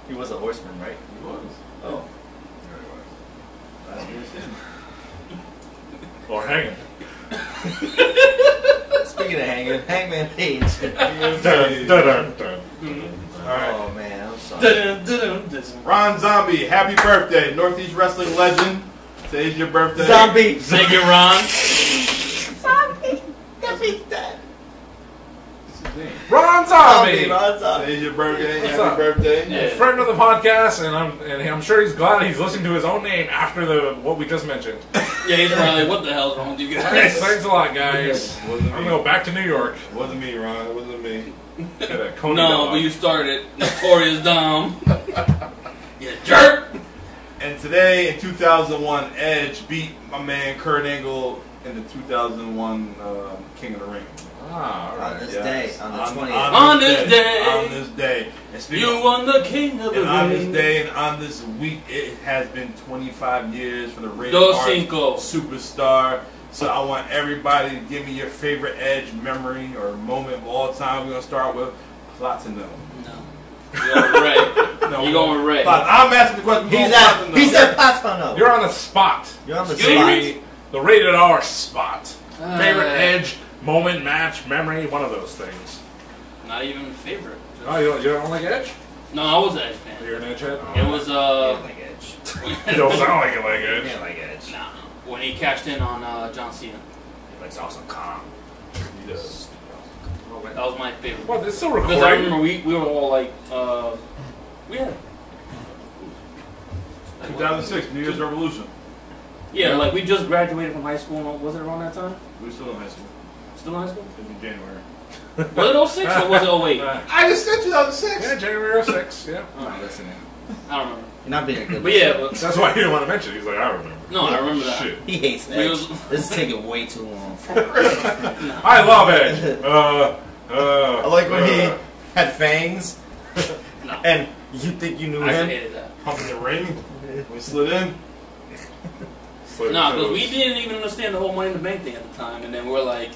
He was a horseman, right? He was. Oh. There he was. Last year's him. Or hanging. Speaking of hanging, Hangman Page. Dun, dun, dun. All right. Oh man, I'm sorry. Ron Zombie, happy birthday. Northeast Wrestling legend. Today's your birthday. Zombie. Sing it, Ron. Zombie. Zombie's dead. What's his name? Ron Zombie! Ron Zombie. Today's your birthday. What's happy up? birthday. Yeah. Friend of the podcast, and I'm sure he's glad he's listening to his own name after what we just mentioned. Yeah, he's probably like, what the hell's wrong with you Thanks, guys? thanks a lot, guys. Wasn't I'm me. gonna go back to New York. Wasn't me, Ron. It wasn't me. Get a Coney No, dog. but you started. Notorious Dom. You jerk! And today, in 2001, Edge beat my man Kurt Angle in the 2001 King of the Ring. Ah, all On right. this Yes. day, on the 20th. On this day. On this day. And speaking You won the King of the and on this Ring. day and on this week, it has been 25 years for the Rated Dos R cinco. Superstar. So I want everybody to give me your favorite Edge memory or moment of all time. We're going to start with Platinum. No. You're going Ray. No, You're going Ray. I'm asking the question. He's going at. Platinum. He said Platano. You're on the spot. You're on the Excuse spot. me? The rated R spot. Favorite Uh, Edge, moment, match, memory, one of those things. Not even favorite. Oh, you don't like Edge? No, I was an Edge fan. You're an Edge head? It was, like Edge. You don't sound like you like Edge. Yeah, like Edge. Nah. When he cashed in on John Cena. He likes awesome calm. He does. That was my favorite. Well, it's still Because I recording. remember we were all like, we had. 2006, New Year's Revolution. Yeah, like we just graduated from high school. Was it around that time? We were still in high school. Still in high school? In January. Was it 06 or was it 08? I just said 2006. Yeah, January 06, yeah. I'm not listening. I don't remember. You're not being a good But yeah, listener. but, That's why he didn't want to mention it. He's like, I remember. no, I remember that. Shit. He hates We Edge. was- This is taking way too long. I love Edge. I like when he had fangs, No. and you think you knew I him. hated that. Pumping the ring. We slid in. No, because we didn't even understand the whole Money in the Bank thing at the time, and then we're like,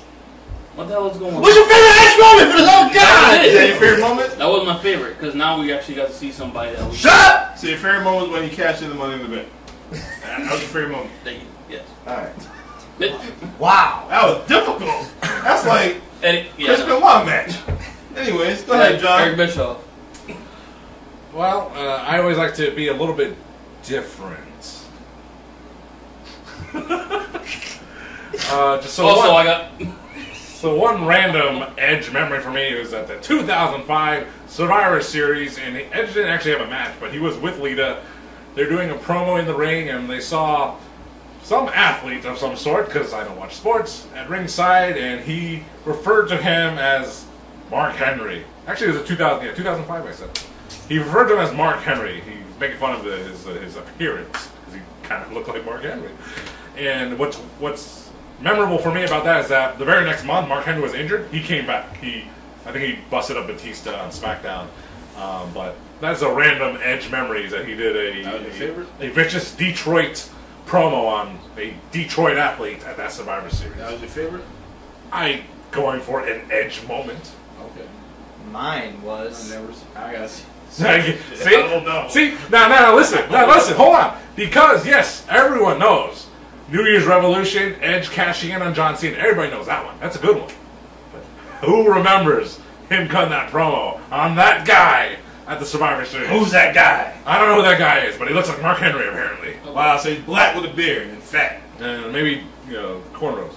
what the hell is going on? What's your favorite Edge moment for the love of God? Is that your favorite moment? That was my favorite, because now we actually got to see somebody that we... Shut up! So your favorite moment was when you cashed in the Money in the Bank. That was your favorite moment. Thank you. Yes. Alright. It, Wow. That was difficult. That's like Eddie, yeah. Chris Benoit match. Anyways, go ahead, John. Eric Bischoff. Well, I always like to be a little bit different. Just so Also, one, I got... so one random Edge memory for me is at the 2005 Survivor Series, and Edge didn't actually have a match, but he was with Lita. They're doing a promo in the ring, and they saw some athlete of some sort, because I don't watch sports, at ringside, and he referred to him as Mark Henry. Actually, it was 2005, I said. He referred to him as Mark Henry. He was making fun of his appearance, because he kind of looked like Mark Henry. And what's memorable for me about that is that the very next month, Mark Henry was injured. He came back. I think he busted up Batista on SmackDown. But that's a random Edge memory that he did That was your favorite? a vicious Detroit promo on a Detroit athlete at that Survivor Series. That was your favorite? I going for an Edge moment. Okay. Mine was. I got see. See? I don't know. See? Now, listen, hold on. Because, yes, everyone knows New Year's Revolution, Edge cashing in on John Cena. Everybody knows that one. That's a good one. But who remembers him cutting that promo on that guy at the Survivor Series? Who's that guy? I don't know who that guy is, but he looks like Mark Henry, apparently. Wow, so he's black with a beard and fat. And maybe, cornrows.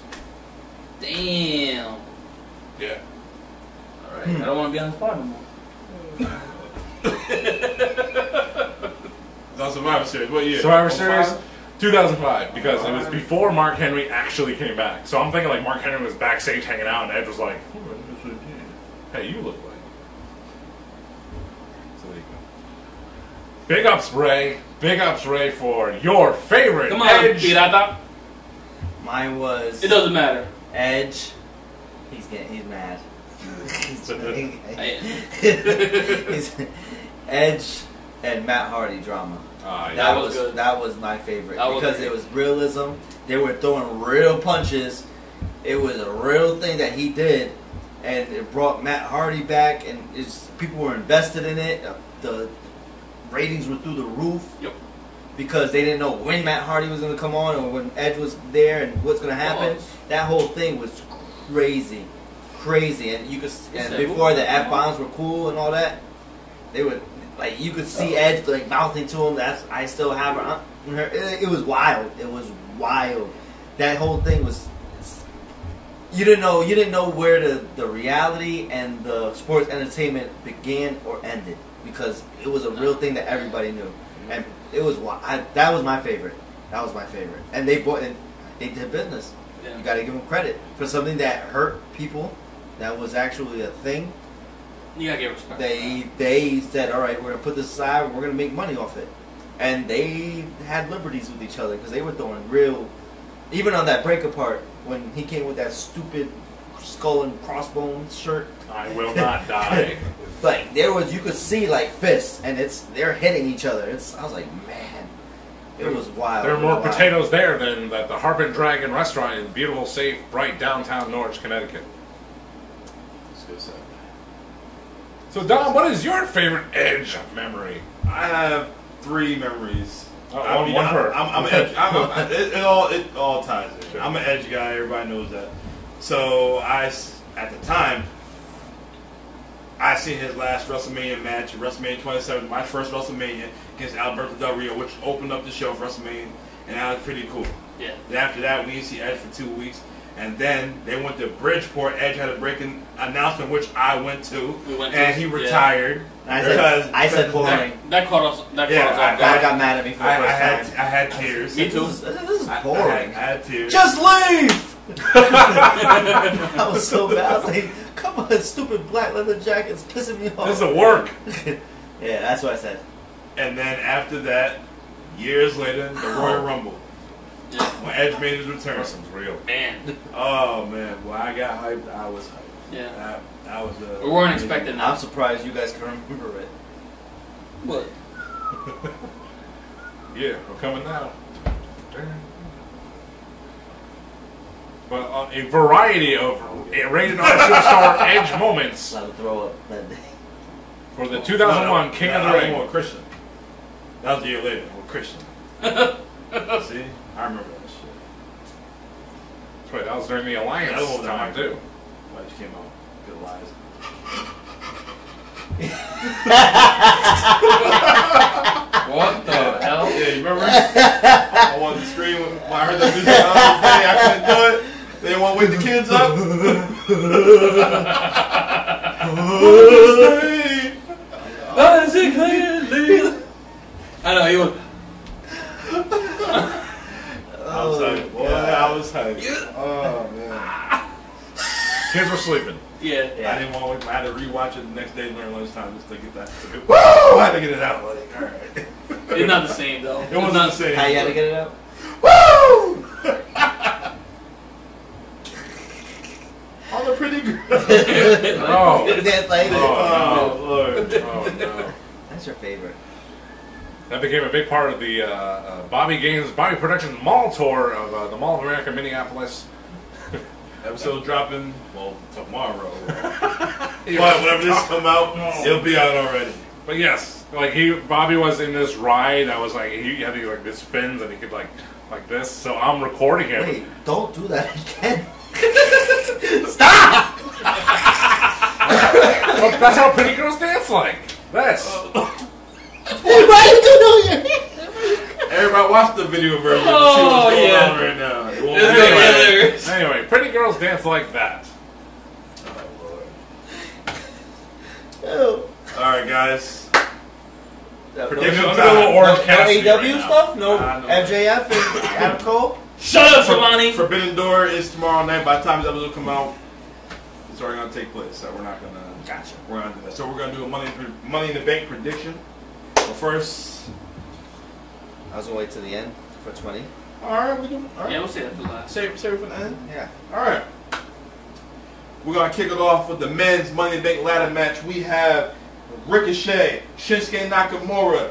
Damn. Yeah. Alright, I don't want to be on the spot no more. It's on Survivor Series. What year? Survivor 05? Series, 2005, because it was before Mark Henry actually came back. So I'm thinking like Mark Henry was backstage hanging out, and Edge was like, "Hey, you look like." So there you go. Big ups, Ray. Big ups, Ray, for your favorite Come on, Edge. Pirata. Mine was It doesn't matter. Edge He's mad. I- He's Edge and Matt Hardy drama. Yeah. That was good. That was my favorite That was because great. it was realism. They were throwing real punches. It was a real thing that he did, and it brought Matt Hardy back, and people were invested in it. The ratings were through the roof. Yep. Because they didn't know when Matt Hardy was going to come on or when Edge was there and what's going to happen. Was. That whole thing was crazy, and you could. And said, before "Ooh, the come F bombs were cool and all that, they would like you could see Edge like mouthing to him. I still have her. It was wild. It was wild. That whole thing was. You didn't know where the reality and the sports entertainment began or ended because it was a real thing that everybody knew, and it was that was my favorite. That was my favorite, and they did business. Yeah. You got to give them credit for something that hurt people. That was actually a thing. You gotta give respect. They said, all right, we're gonna put this aside. We're gonna make money off it, and they had liberties with each other because they were throwing real. Even on that break apart, when he came with that stupid skull and crossbones shirt, I will not die. like you could see like fists, and they're hitting each other. I was like, man, it was wild. There are more Wild. potatoes there than at the Harp and Dragon restaurant in beautiful, safe, bright downtown Norwich, Connecticut. That's good stuff. So, Dom, what is your favorite Edge memory? I have 3 memories. One per. I'm an edge. It all ties in. Sure. I'm an edge guy. Everybody knows that. So at the time, I seen his last WrestleMania match, WrestleMania 27, my first WrestleMania against Alberto Del Rio, which opened up the show for WrestleMania, and that was pretty cool. Yeah. Then after that, we didn't see Edge for 2 weeks, and then they went to Bridgeport. Edge had a breaking announcement, which I went to, We went to, and he yeah. retired. I because said boring. That caught us. That Yeah, caught us off God guard. got mad at me for the I first time. had tears. Me too. This is I boring. had tears. Just leave! I was so bad. I was like, come on, stupid black leather jacket's pissing me off. This is a work. Yeah, that's what I said. And then after that, years later, the Royal Rumble, Yeah. when Edge made his return. Wrestling's real. Man. Oh man, when I got hyped, I was hyped. Yeah. That was We weren't expecting I'm that. surprised you guys can remember it. What? Yeah, we're coming now. But a variety of rated R superstar Edge moments I would throw up that day. for the 2001 King of the I Ring. was with Christian. That was a year later with Christian. See, I remember that shit. That's right, that was during the That Alliance was time, too. When Edge came out, good lies. What the hell? Yeah, you remember? I wanted to scream when I heard that music the other day. I couldn't do it. They didn't want to wake the kids up. That is it clearly. I know, he was. I was hyped. Boy, I was hyped. Oh, man. Kids were sleeping. Yeah. I didn't want to. I had to rewatch it the next day during lunchtime just to get that. Woo! I had to get it out. Like, all right. It's not the same, though. It wasn't the same. How you had to get it out? Woo! All the pretty girls. Oh. That's like, Oh, Lord. Oh, no. that's your favorite. That became a big part of the Bobby Productions Mall Tour of the Mall of America, Minneapolis. Episode dropping, well, tomorrow. But whenever this come out, it'll be out already. But yes, like Bobby was in this ride. I was like, he had to like this spins and he could like this. So I'm recording him. Wait, don't do that again. Stop! Well, that's how pretty girls dance like. That's Why you do that? Everybody watch the video version. Oh, See what's going yeah. on right now. It won't It's be gonna be like- hilarious. anyway. Pretty girls dance like that. Oh. All right, guys. Prediction no of time. the little orange No Cassidy AEW right now. stuff? No Nah, no. MJF and Adam Cole? Shut up, Shivani. Forbidden Door is tomorrow night. By the time this episode come out, it's already gonna take place. So we're not gonna. Gotcha. We're gonna do that. So we're gonna do a money in the bank prediction. But first, I was gonna wait till the end for 20. all right, we do. All right. Yeah, we'll say that for last. Save it for the end. Yeah. All right. we're gonna kick it off with the men's Money in the Bank ladder match. We have Ricochet, Shinsuke Nakamura,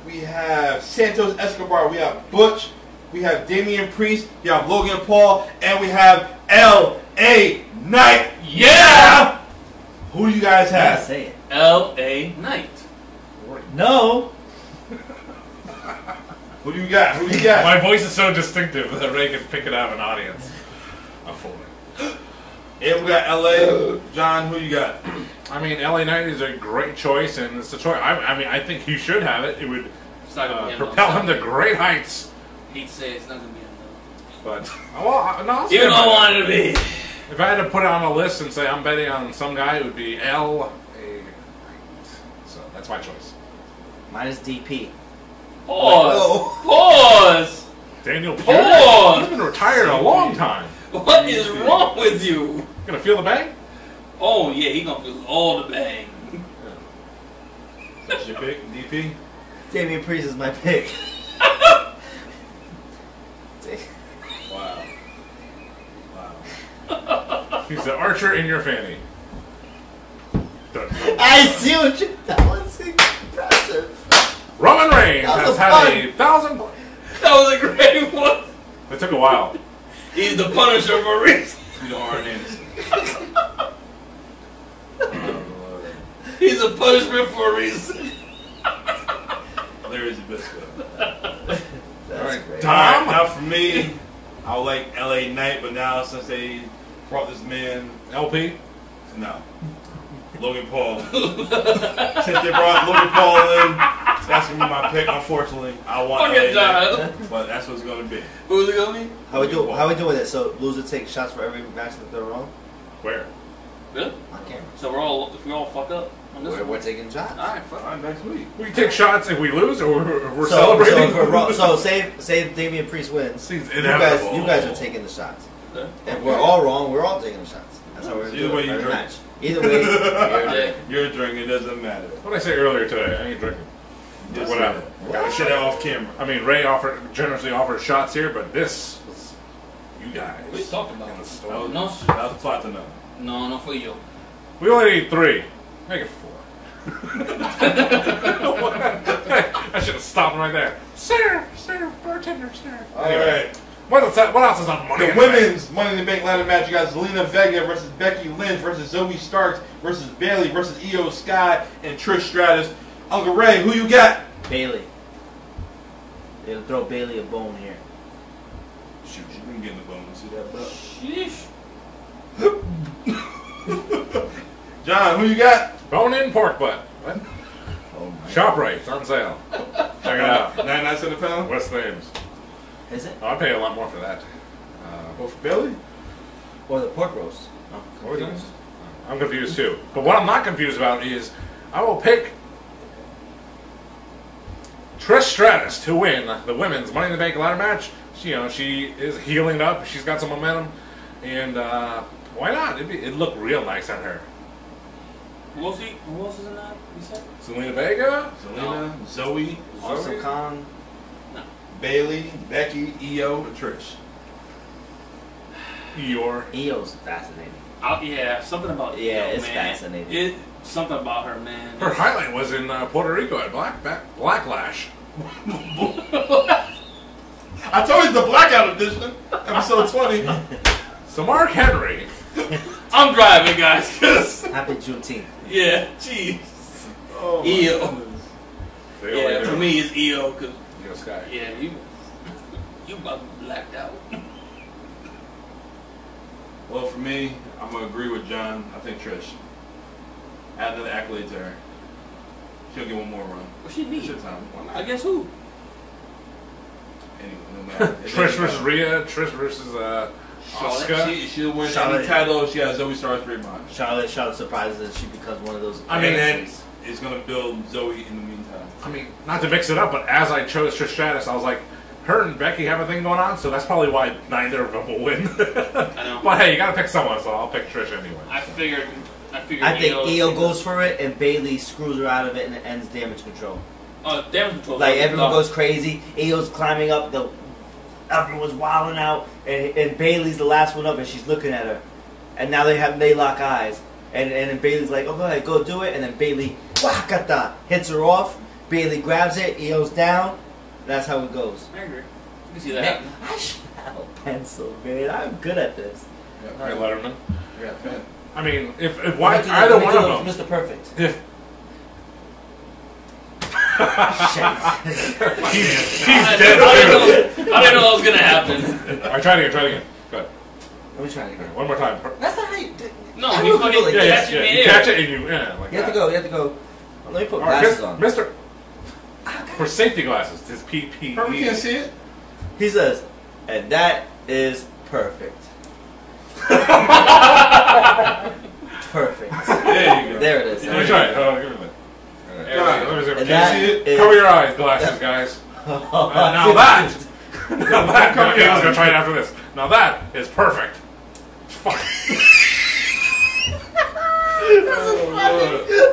we have Santos Escobar, we have Butch, we have Damian Priest, we have Logan Paul, and we have L.A. Knight. Yeah! Who do you guys have? Say it. L.A. Knight. No. Who do you got? Who do you got? My voice is so distinctive that Ray can pick it out of an audience. I'm fooling. And we got L.A. John, who you got? I mean, LA Knight is a great choice, and it's a choice. I mean, I think he should have it. It would It's not gonna be him. propel him to great heights. Hate to say it's not gonna be him though. But well, no, I'll say Even though I him. wanted to be. If I had to put it on a list and say I'm betting on some guy, it would be L.A. Knight. So that's my choice. Mine is DP. Pause. Pause. Daniel Pierce. Pause. He's been retired a long time. What is wrong with you? Gonna feel the bang? Oh yeah, he gonna feel all the bang. That's your pick, DP? Damian Priest is my pick. Wow. He's the archer in your fanny. Dun. I see what you. That was impressive. Roman Reigns That has was had fun. 1,000. That was a great one. It took a while. He's the Punisher for a reason. You know, Arn Anderson. He's a punishment for a reason. Larry Zbyszko. That's Alright, great. Tom? Now for me, I would like L.A. Knight, but now since they brought this man, LP. no. Logan Paul. Since they brought Logan Paul in, that's gonna be my pick. Unfortunately, I want Fucking LA Knight, John. but that's what it's gonna be. Who's it gonna be? How we doing this? So loser takes shots for every match that they're on Where? Really? on camera. So we're all fucked up on this one. We're taking shots. Alright, fuck. All right, next week. We can take shots if we lose, or we're So celebrating. if we're wrong, so say Damian Priest wins. Seems You inevitable. guys are taking the shots. Okay. If we're all wrong, we're all taking the shots. That's how we're Either doing way it you every drink. match. Either way, Yeah. You're drinking, it doesn't matter. What did I say earlier today? I ain't drinking. Just Whatever. Gotta shit out off camera. I mean, Ray generously offered shots here, but this was you guys. What are you talking about? In the That store. was, No, that was platinum. no for you. We only need 3. Make it 4. I should have stopped right there. Sir, bartender, sir. All right. What else is on Money The in the Bank? women's Money in the Bank ladder match, you got Zelina Vega versus Becky Lynch versus Zoe Starks versus Bayley versus Io Sky and Trish Stratus. Uncle Ray, who you got? Bailey. They'll throw Bailey a bone here. Shoot, you can get in the bone. See that, bro? Sheesh. John, who you got? Bone-in pork butt. What? Oh my. ShopRite. It's on sale. Check it out. 99 cents a pound. West Thames. Is it? Oh, I pay a lot more for that. Oh, for Bayley? Or the pork roast? Oh, What was confused. that? I'm confused too. But what I'm not confused about is I will pick Trish Stratus to win the women's Money in the Bank ladder match. She is healing up. She's got some momentum, and why not? It'd look real nice on her. Who else is in that? You said? Selena Vega, Zelina, Zoe, Awesome Khan. Bayley, Becky, Io, and Trish. Eeyore. Io's fascinating. Yeah, something about Yeah, Io, it's man. fascinating. Something about her, man. Her highlight was in Puerto Rico at Blacklash. I told you the blackout edition, episode 20. So Mark Henry. I'm driving, guys. 'Cause Happy Juneteenth. yeah, jeez. Oh, my Io. goodness. They only Yeah, knew for me it's Io, cause Io Sky. yeah, you about blacked out. Well, for me, I'm going to agree with John. I think Trish. Add another accolade to her. She'll get one more run. What she It's need? your time. Why not? I guess who? Anyway, no matter. It Trish doesn't versus matter. Rhea. Trish versus Asuka. She'll win Charlotte. any title. She has Zoe Starks for mine. Charlotte surprises that she becomes one of those. I mean, characters. It's going to build Zoe in the meantime. I mean, not to mix it up, but as I chose Trish Stratus, I was like, her and Becky have a thing going on, so that's probably why neither of them will win. I know. But hey, you gotta pick someone, so I'll pick Trish anyway. I figured. I think Io goes for it, and Bailey screws her out of it, and it ends damage control. Oh, damage control. Like everyone No. goes crazy. Io's climbing up, everyone's wilding out, and Bailey's the last one up, and she's looking at her. and now they lock eyes, and then Bailey's like, oh, go ahead, go do it, and then Bailey, wakata, hits her off. Bailey grabs it, Io's down. That's how it goes. I agree. You can see that. Man, I should have a pencil, man. I'm good at this. Hey, Letterman. Yeah, man. I mean, if why either one of them, Mr. Perfect. if Shit. he's I dead. didn't know that was gonna happen. All right, try it again. Go ahead. Let me try it again. One more time. That's not how you do. No, I he don't fucking feel like Yeah, that. catch it in you the air. catch it and you, like You have that. to go. You have to go. Let me put All right, glasses on. Mr. For safety glasses, his PPE. Probably can't see it. He says, and that is perfect. Perfect. There you go. There it is. Let me try it. Oh, give me a minute. All right, Alright. let me see. And Can that you see it? is- Cover your eyes, glasses, guys. Now that. Now that. Okay, I was gonna try it after this. Now that is perfect. Fuck.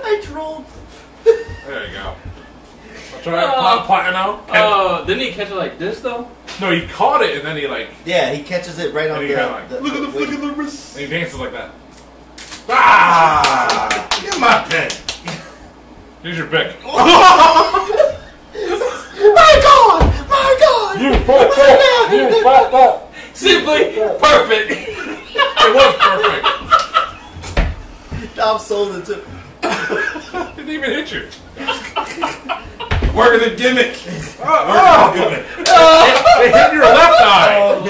I trolled. There you go. I'll try it. Platino. Oh, didn't he catch it like this though? No, he caught it and then he like Yeah, he catches it right on And the. he kinda like, Look at the flick of the wrist. he dances like that. Ah! Get my pen. Here's your pick. My God! My God! You fucked up. You fucked up. Simply perfect. It was perfect. I'm sold into. Didn't even hit you. Working the gimmick. Oh, Gimmick. it hit your left eye.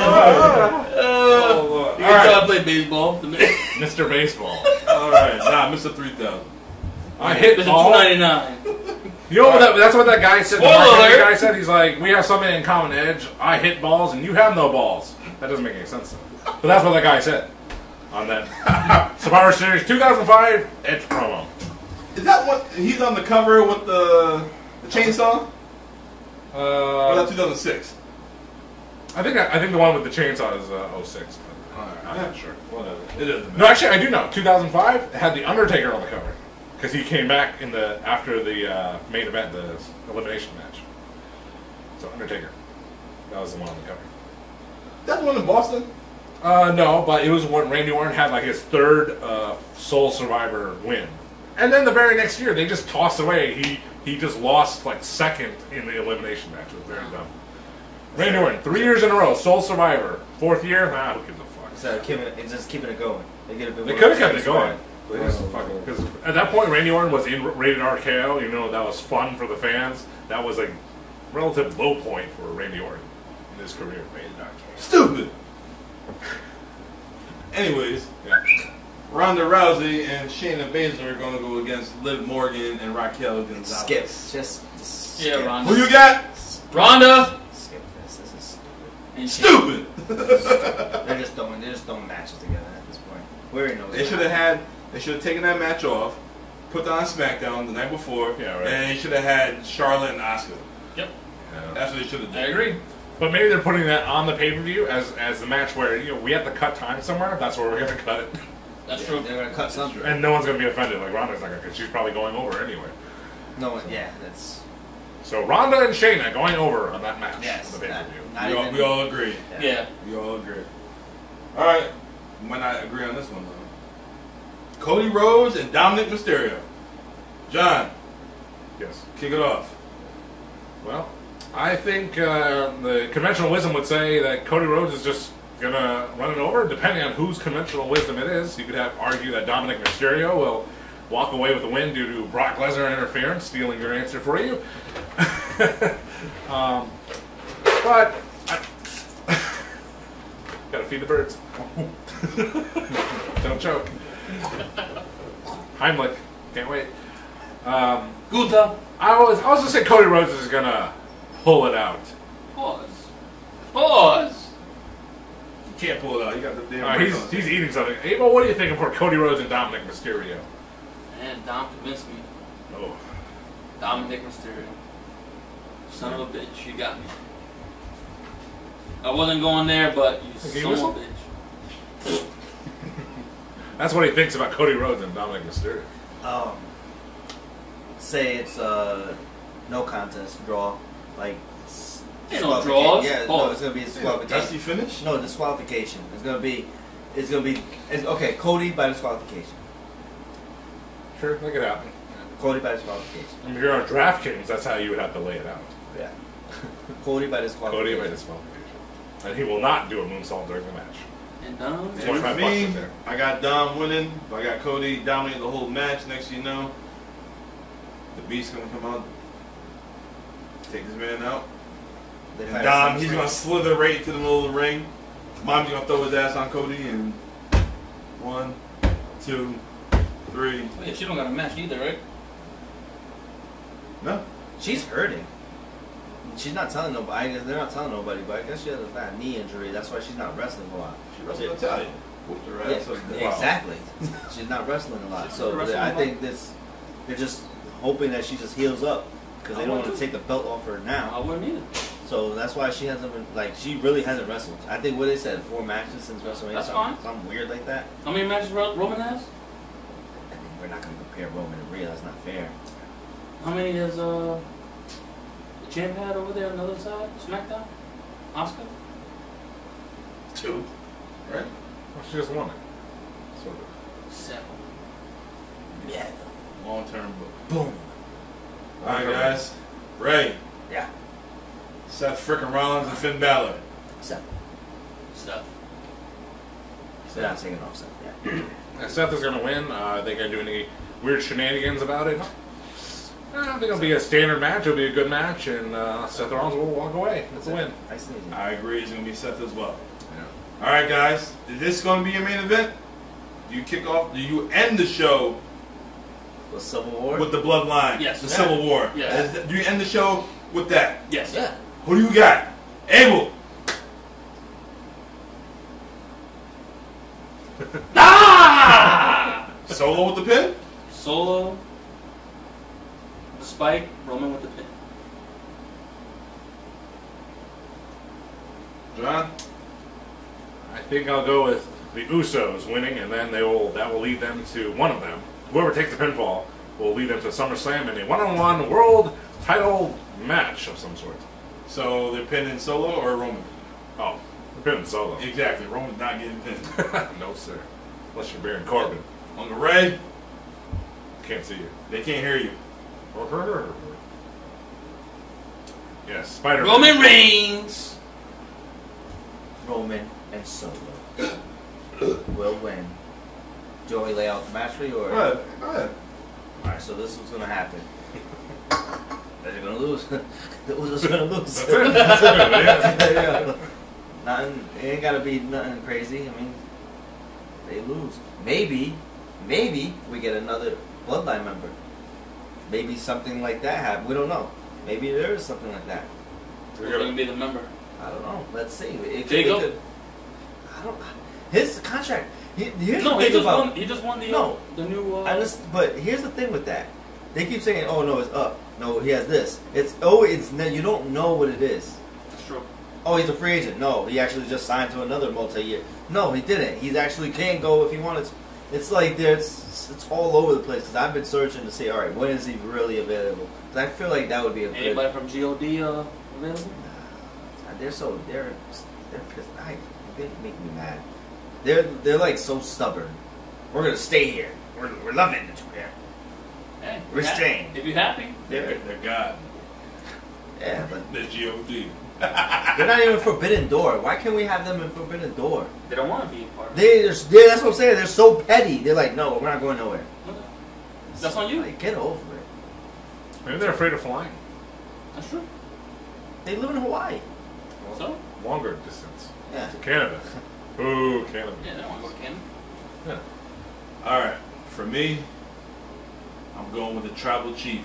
Oh, You All can tell right. I play baseball. Mr. Baseball. all right. Nah, Mr. 3000. I hit It's ball. $2.99. You know what that's what that guy said. The Spoiler marketing alert. guy said he's like, we have something in common, Edge. I hit balls and you have no balls. That doesn't make any sense. But that's what that guy said on that Survivor Series 2005 Edge promo. Is that what he's on the cover with the chainsaw? Or that 2006? I think the one with the chainsaw is 06. But I'm not sure. Whatever. It doesn't No, actually, I do know. 2005 it had the Undertaker on the cover because he came back in the after the main event, the elimination match. So Undertaker, that was the one on the cover. That's the one in Boston? No, but it was when Randy Orton had like his third Sole Survivor win, and then the very next year they just tossed away. He just lost like second in the elimination match. It was very dumb. Randy Orton 3 years in a row, Sole Survivor. Fourth year, who gives a fuck? So just keeping it going. They could have been. They could have kept it going. But Because at that point, Randy Orton was in Rated RKO. You know, that was fun for the fans. That was a relative low point for Randy Orton in his career. Rated RKO. Stupid. Anyways, Yeah. Ronda Rousey and Shayna Baszler are going to go against Liv Morgan and Raquel Gonzalez. skip. Just Yeah, skip. Ronda. Who you got? Ronda. Skip this. This is stupid. And Stupid. They're just throwing matches together at this point. We already know. They should have taken that match off, put that on SmackDown the night before, Yeah, right. and they should have had Charlotte and Asuka. Yep. That's what they should have I done. agree. But maybe they're putting that on the pay-per-view as the match where we have to cut time somewhere. That's where we're going to cut it, That's true. They're gonna cut something. and no one's going to be offended. Like Ronda's not going to, because she's probably going over anyway. No one. Yeah, that's. So Ronda and Shayna going over on that match. Yes. on the pay-per-view. Not We all agree. Yeah. We all agree. All right. We might not agree on this one, though. Cody Rhodes and Dominic Mysterio. John, Yes. kick it off. Well, I think the conventional wisdom would say that Cody Rhodes is just gonna run it over. Depending on whose conventional wisdom it is, you could argue that Dominic Mysterio will walk away with the win due to Brock Lesnar interference, stealing your answer for you. But gotta feed the birds. Don't choke. Heimlich, can't wait. Guta. I was gonna say Cody Rhodes is gonna pull it out. Pause. You can't pull it out. You got the damn. brakes on. He's eating something. Abel, what are you thinking for Cody Rhodes and Dominic Mysterio? Man, Dom convinced me. Oh, Dominic Mysterio. Son of a bitch, you got me. I wasn't going there, but you Okay, son whistle? of a bitch. that's what he thinks about Cody Rhodes and Dominic Mysterio. Say it's no contest draw, like. Ain't no disqualification. draws. Yeah, no, Pause. it's gonna be a Dusty disqualification. finish? No, disqualification. It's gonna be It's gonna be okay. Cody by disqualification. Sure, that could happen. Cody by disqualification. I mean, if you're on DraftKings, that's how you would have to lay it out. Yeah. Cody by Cody disqualification. by disqualification. And he will not do a moonsault during the match. And Dom. Yeah. And 25 for bucks me, up there. I got Dom winning. I got Cody dominating the whole match. Next thing you know, the Beast's gonna come out, take this man out. They And fight Dom, at he's SummerSlam. gonna slither right into the middle of the ring. Mom's gonna throw his ass on Cody and 1, 2, 3. Oh, yeah, she don't got a match either, right? No. She's hurting. She's not telling nobody. I guess they're not telling nobody, but I guess she has a bad knee injury. That's why she's not wrestling a lot. She wrestled Italian. Whooped her Yeah, ass up. exactly. She's not wrestling a lot. She's So not wrestling I a think they're just hoping that she just heals up because they I don't would want to too. take the belt off her now. I wouldn't either. So that's why she hasn't been she really hasn't wrestled. I think what they said 4 matches since WrestleMania. That's something, fine. something weird like that. How many matches Roman has? I think we're not going to compare Roman and Rhea. That's not fair. How many has the champ had over there on the other side? SmackDown? Oscar? 2. Right? Well, she just won it. Sort of. 7. Yeah. Long term book. Boom. Alright, guys. Ray, Yeah. Seth frickin' Rollins, and Finn Balor. 7. Stuff. They're not taking off 7. Yeah. And Seth is going to win. They going to do any weird shenanigans about it? I think it'll be a standard match. It'll be a good match, and Seth Rollins will walk away. That's a win. I sneeze. I agree, it's gonna be Seth as well. Yeah. Alright, guys. Is this gonna be your main event? Do you end the show With Civil War? with the bloodline? Yes. The Yeah. Civil War. Yes. Do you end the show with that? Yes. Yeah. Who do you got? Abel. Ah! Solo with the pin? Solo. The spike. Roman with the pin. John? I think I'll go with the Usos winning, and then that will lead them to one of them. Whoever takes the pinfall will lead them to SummerSlam in a one-on-one world title match of some sort. So they're pinning Solo or Roman? Oh, the pin solo. Exactly. Roman's not getting pinned. No, sir. Unless you're Baron Corbin. Uncle Ray, Can't see you. they can't hear you. Yes, Spider-Man. Roman Reigns. Roman and Solo will win. Do you want me to lay out the match for you? Or? Go ahead. Go ahead. Alright, so this is what's going to happen. They're going to lose. Who's going to lose? That's it. Yeah. Nothing, it ain't got to be nothing crazy. I mean, they lose. Maybe we get another Bloodline member. Maybe something like that happen. We don't know. Maybe there is something like that. Who's going to be the member? I don't know. Let's see. There you go. I don't. His contract. Here's No, the he thing just about. won. He just won the No. the new. But here's the thing with that. They keep saying, "Oh no, it's up. No, he has this. It's you don't know what it is. That's true. Oh, he's a free agent. No, he actually just signed to another multi-year. No, he didn't. He actually can go if he wanted to. It's like it's all over the place because I've been searching to see, all right, when is he really available? Because I feel like that would be a good. Anybody from God available? They're pissed. They make me mad. They're like so stubborn. We're gonna stay here. We're loving it here. Hey, We're staying. If you're happy. They're God. Yeah, but They're G.O.D. they're not even Forbidden Door. Why can't we have them in Forbidden Door? They don't want to be a part of it. That's what I'm saying. They're so petty. They're like, no, we're not going nowhere. Okay. That's on you. Like, get over it. Maybe they're afraid of flying. That's true. They live in Hawaii. So? Longer distance. Yeah. To Canada. Ooh, Canada. Yeah, they don't want to go to Canada. Yeah. Alright, for me, I'm going with the Tribal Chief.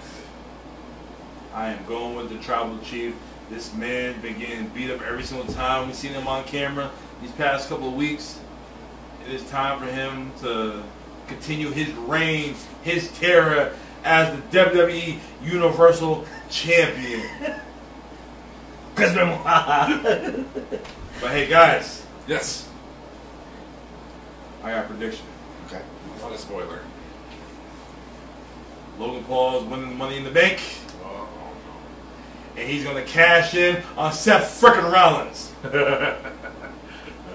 I am going with the Tribal Chief. This man been getting beat up every single time we've seen him on camera these past couple of weeks. It is time for him to continue his reign, his terror as the WWE Universal Champion. Chris Benoit. But hey guys, Yes. I got a prediction. Okay. Not a spoiler. Logan Paul is winning Money in the Bank, Oh, and he's going to cash in on Seth frickin' Rollins.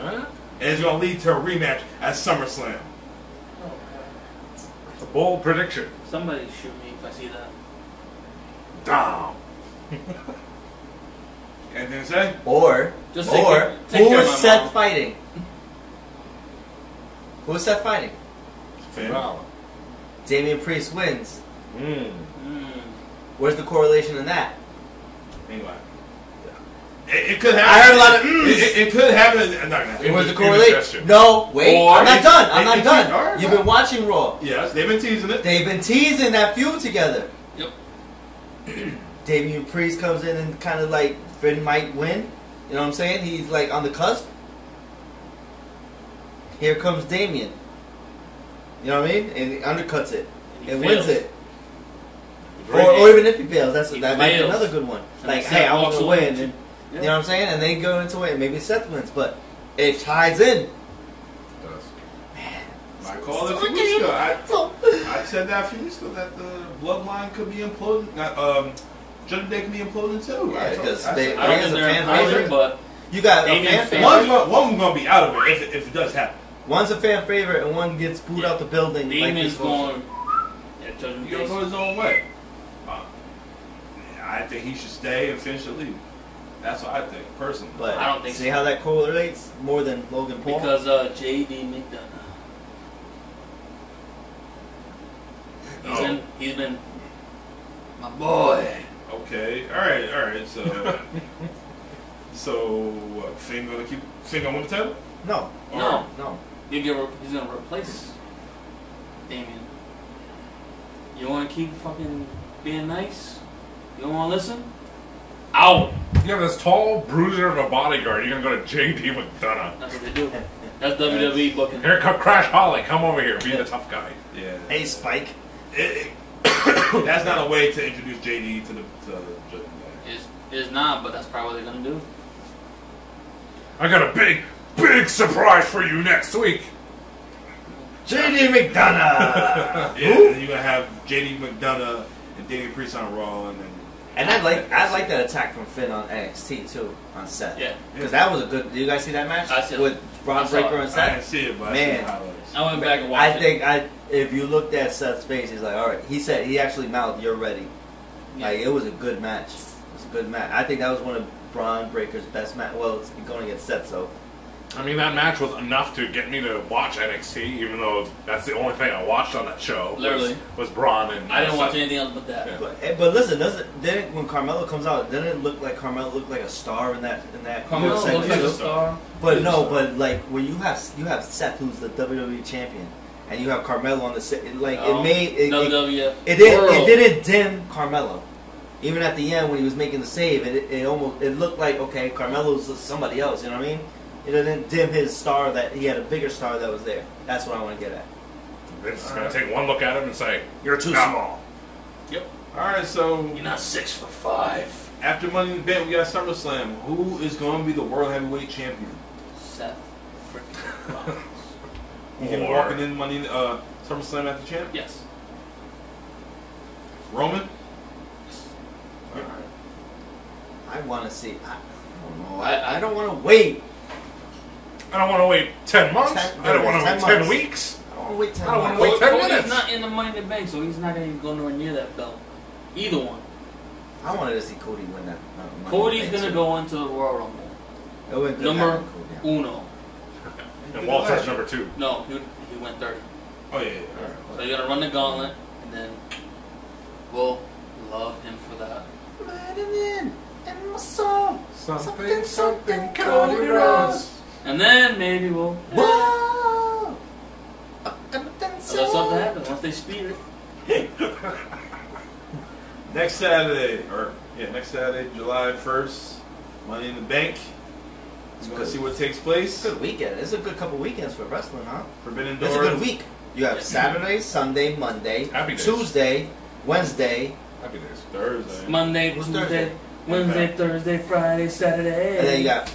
Huh? and it's going to lead to a rematch at SummerSlam. It's a bold prediction. Somebody shoot me if I see that. Damn. Anything to say? Or Just who take care of is my Seth mom. fighting? Who is Seth fighting? Finn. Wow. Damian Priest wins. Mm. Where's the correlation in that? Anyway. It could happen. I heard a lot of mms. It could happen. No, no. Where's the Indigestion. correlation? No, wait. Or I'm not done. I'm it- not it- done. alright, You've fine. been watching Raw. Yes, they've been teasing it. They've been teasing that feud together. Yep. Damian Priest comes in and kind of like Finn might win. You know what I'm saying? He's like on the cusp. Here comes Damian. You know what I mean? And he undercuts it And he and fails. wins it. Great. Or even if he fails, He that might be fails. another good one. And Like, Seth hey, I walks was gonna away. win, and Yeah. you know what I'm saying? And they go into it, and maybe Seth wins, but it ties in. I called it a So few weeks ago. so- I said that a few weeks ago that the bloodline could be imploding. Judgment Day could be imploding too. Yeah, I told- because I they- said- I don't He is think a they're fan imploding, favorite. but You got a Damian fan favorite. favorite. One's gonna be out of it if it does happen. One's a fan favorite, and one gets booed out the building. like Damian's he's supposed to. going. Yeah, Judgment He gonna Day's- go his own way. I think he should stay and finish the league. That's what I think, personally. But I don't think see so. how that correlates more than Logan Paul. Because JD McDonough. Oh. He's been my boy. Okay, all right. So what? Finn gonna win the title? no, Or- No. no. He's gonna replace Damian. You want to keep fucking being nice? You don't want to listen? Out. You have this tall bruiser of a bodyguard. You're gonna go to JD McDonough. That's what they do. That's WWE booking. Here, Crash Holly, come over here. Be the tough guy. Yeah. Hey, Spike. That's not a way to introduce JD to the Judgment Day. Is not, but that's probably what they're gonna do. I got a big surprise for you next week. JD McDonough. Yeah, and you're gonna have JD McDonough and Damian Priest on Raw, and then And I like that attack from Finn on NXT too on Seth. Yeah. Because that was a good. Did you guys see that match? I saw it. With Braun I saw Breaker it. and I Seth. didn't see it, but I Man. see the highlights. I went back and watched I think if you looked at Seth's face, he's like, all right. He said he actually mouthed, "You're ready." Yeah. Like it was a good match. It was a good match. I think that was one of Braun Breaker's best match. Well, it's going against Seth, so I mean, that match was enough to get me to watch NXT, even though that's the only thing I watched on that show. Literally. was Braun and I didn't watch Seth. anything else but that. Yeah. But listen, then when Carmelo comes out, doesn't it look like Carmelo looked like a star in that Carmelo segment looks like too? a star. But no, but like when you have Seth, who's the WWE champion, and you have Carmelo on the like Oh, it made it WWF. it didn't dim Carmelo. Even at the end when he was making the save, it almost looked like okay, Carmelo's somebody else. You know what I mean? It didn't dim his star that he had a bigger star that was there. That's what I want to get at. Vince is going to take one look at him and say, You're too "No." small. Yep. All right, so You're not 6'5". after Money in the Bank, we got SummerSlam. Who is going to be the World Heavyweight Champion? Seth freaking Rollins. He can Or- walk in SummerSlam at the champ. Yes. Roman. I want to see. I don't know. I don't want to wait. I don't want to wait 10 months. 10 I don't want to 10 wait 10 months. weeks. I don't want to wait 10 I don't wanna months. wait 10 Cody's minutes. not in the Money in the Bank, so he's not going to go nowhere near that belt. Either one. I wanted to see Cody win that. Money Cody's in the going to Bank, go into the Royal Rumble. too. It went good Number having Cody, yeah. uno. And Walter's number 2. No, he went third. Oh yeah. So you're going to run the gauntlet, and then we'll love him for that. Letting in my soul. Something Cody Rhodes. And then maybe we'll... Whoa! Unless something happens, once they speed it. Next Saturday, July 1st, Money in the Bank. We're going to see what takes place. It's a good weekend. It's a good couple weekends for wrestling, huh? Forbidden It's a Door. good week. You have Saturday, Sunday, Monday, Happy days. Tuesday, Wednesday, Happy days. Thursday. Monday, Who's Tuesday, Thursday? Wednesday, Impact. Thursday, Friday, Saturday. and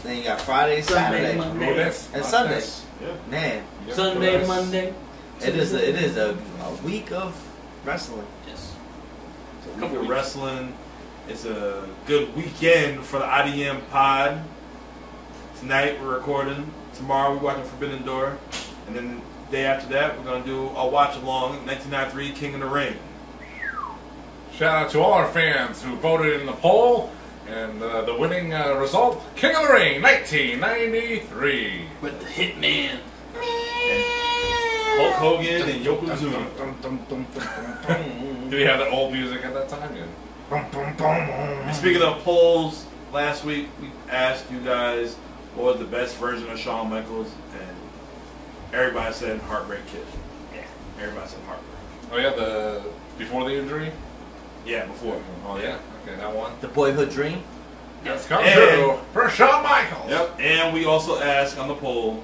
then you got Friday, Sunday, Saturday, Monday. Rodez. and Sunday. Yeah. Man, Sunday, Monday. it is a week of wrestling. Yes. It's a week Couple of weeks. wrestling. It's a good weekend for the IDM pod. Tonight we're recording. Tomorrow we're watching Forbidden Door. And then the day after that, we're going to do a watch along 1993 King of the Ring. Shout out to all our fans who voted in the poll. And the winning result, King of the Ring, 1993. With the Hitman. Hulk Hogan and Yokozuna. Did he have that old music at that time? Yeah. And speaking of polls, last week we asked you guys what was the best version of Shawn Michaels, and everybody said Heartbreak Kid. Yeah. Everybody said Heartbreak. Oh yeah, the before the injury. Yeah, before. Oh yeah, okay, that one. The boyhood dream. That's come And- true for Shawn Michaels. Yep. And we also asked on the poll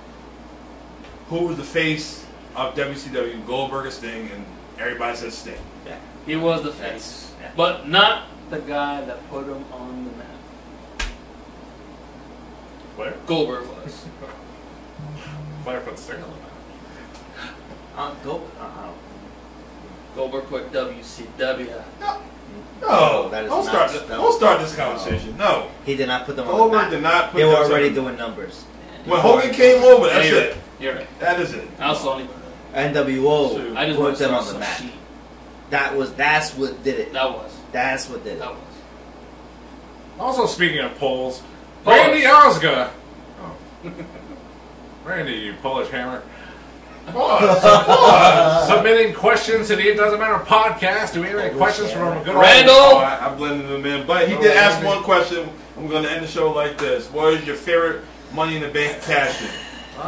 who was the face of WCW, Goldberg or Sting, and everybody said Sting. Yeah. He was the face. Yeah. But not the guy that put him on the map. Flair. Goldberg was. Flair put Sting on the map. Go. Goldberg put WCW. No, that is don't not- start. This, no. don't start this conversation. No, He did not put them on the Goldberg map. did not put. They were those already on- doing numbers. When Hogan came over, that's You're it. right. You're right. That is it. I also only. NWO Shoot. I just put want to them start on the some map. shit. That's what did it. That was. That's what did it. That was. Also, speaking of polls, Polls. Randy Osga. Oh. Randy, you Polish hammer. Submitting questions to the It Doesn't Matter podcast. Do we have any questions from a good old Randall? Oh, I blended them in, but he did ask one question. I'm going to end the show like this: what is your favorite Money in the Bank cash-in?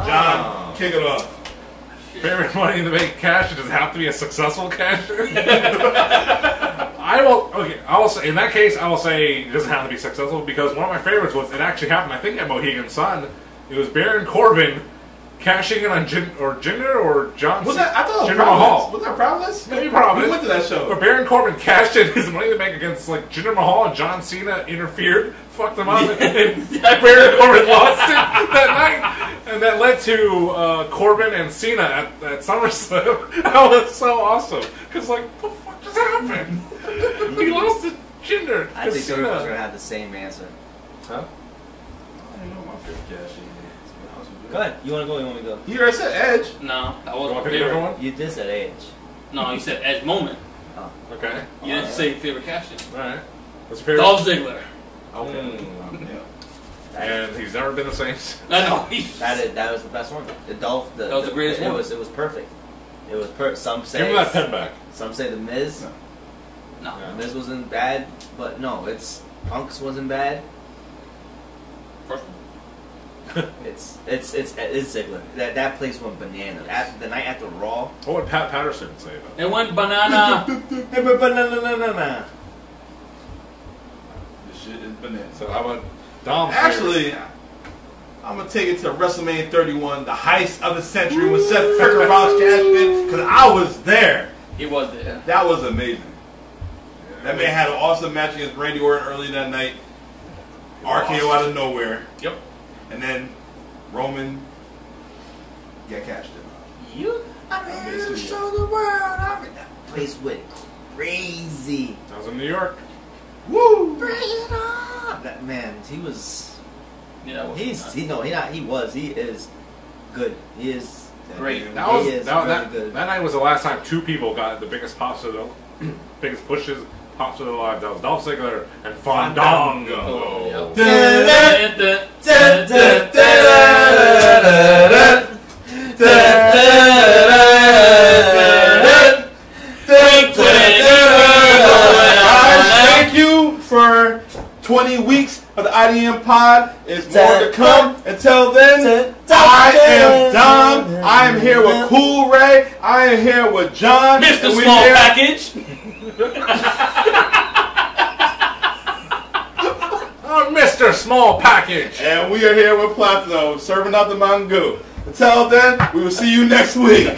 John, kick it off. Favorite Money in the Bank cash? Does it have to be a successful cash? I will. Okay, I will say. In that case, I will say it doesn't have to be successful because one of my favorites was it actually happened. I think at Mohegan Sun. It was Baron Corbin cashing in on Jinder or John. Was that? I thought it was Jinder Mahal. Providence. Was that Providence? Maybe Providence. We went to that show. Where Baron Corbin cashed in his Money in the Bank against like Jinder Mahal and John Cena interfered, fucked them up, and Baron Corbin lost it that night, and that led to Corbin and Cena at SummerSlam. That was so awesome because like, what the fuck just happened? He lost to Jinder. I think Cena. everyone's gonna have the same answer. Huh? I don't know what my favorite cash-in is. To be honest with you. Go ahead. You wanna go? You want me to go? You already said Edge. No, that You wasn't want my to pick a different favorite. one? You did said age. No, you said Edge moment. Oh. Okay. You didn't say favorite cash-in. All right. What's your favorite? Dolph Ziggler. Okay. Yeah. And he's never been the same. I know. That was the best one. The Dolph. That was the greatest one. It was perfect. It was Some Give say him that pen back. Some say the Miz. No. The Miz wasn't bad, but no, it's Punk's wasn't bad. First one. It's Ziggler. That place went bananas. The night after Raw. What would Pat Patterson say about it? It went banana. Banana. This shit is bananas. So how about Dom's Actually, I'm gonna take it to WrestleMania 31, the heist of the century when Seth Rollins cashed in, because I was there. He was there. That was amazing. favorite? That man had an awesome match against Randy Orton early that night. RKO out of nowhere. Yep. And then Roman got cashed in. I'm here to show the world. That place went crazy. I was in New York. Woo! Bring it on. That man, he was. Yeah, He is good. He is Great. That was He is that, really that, good. that night was the last time two people got the biggest pops of the biggest pushes, pops of their lives. That was Dolph Ziggler and Fandango. Oh, Thank you for 20 weeks of the IDM pod. It's more to come. Until then, I am Dom. I am here with Cool Ray. I am here with John. Mr. and we Small here- Package. Mr. Small Package. And we are here with Platino, serving up the mango. Until then, we will see you next week.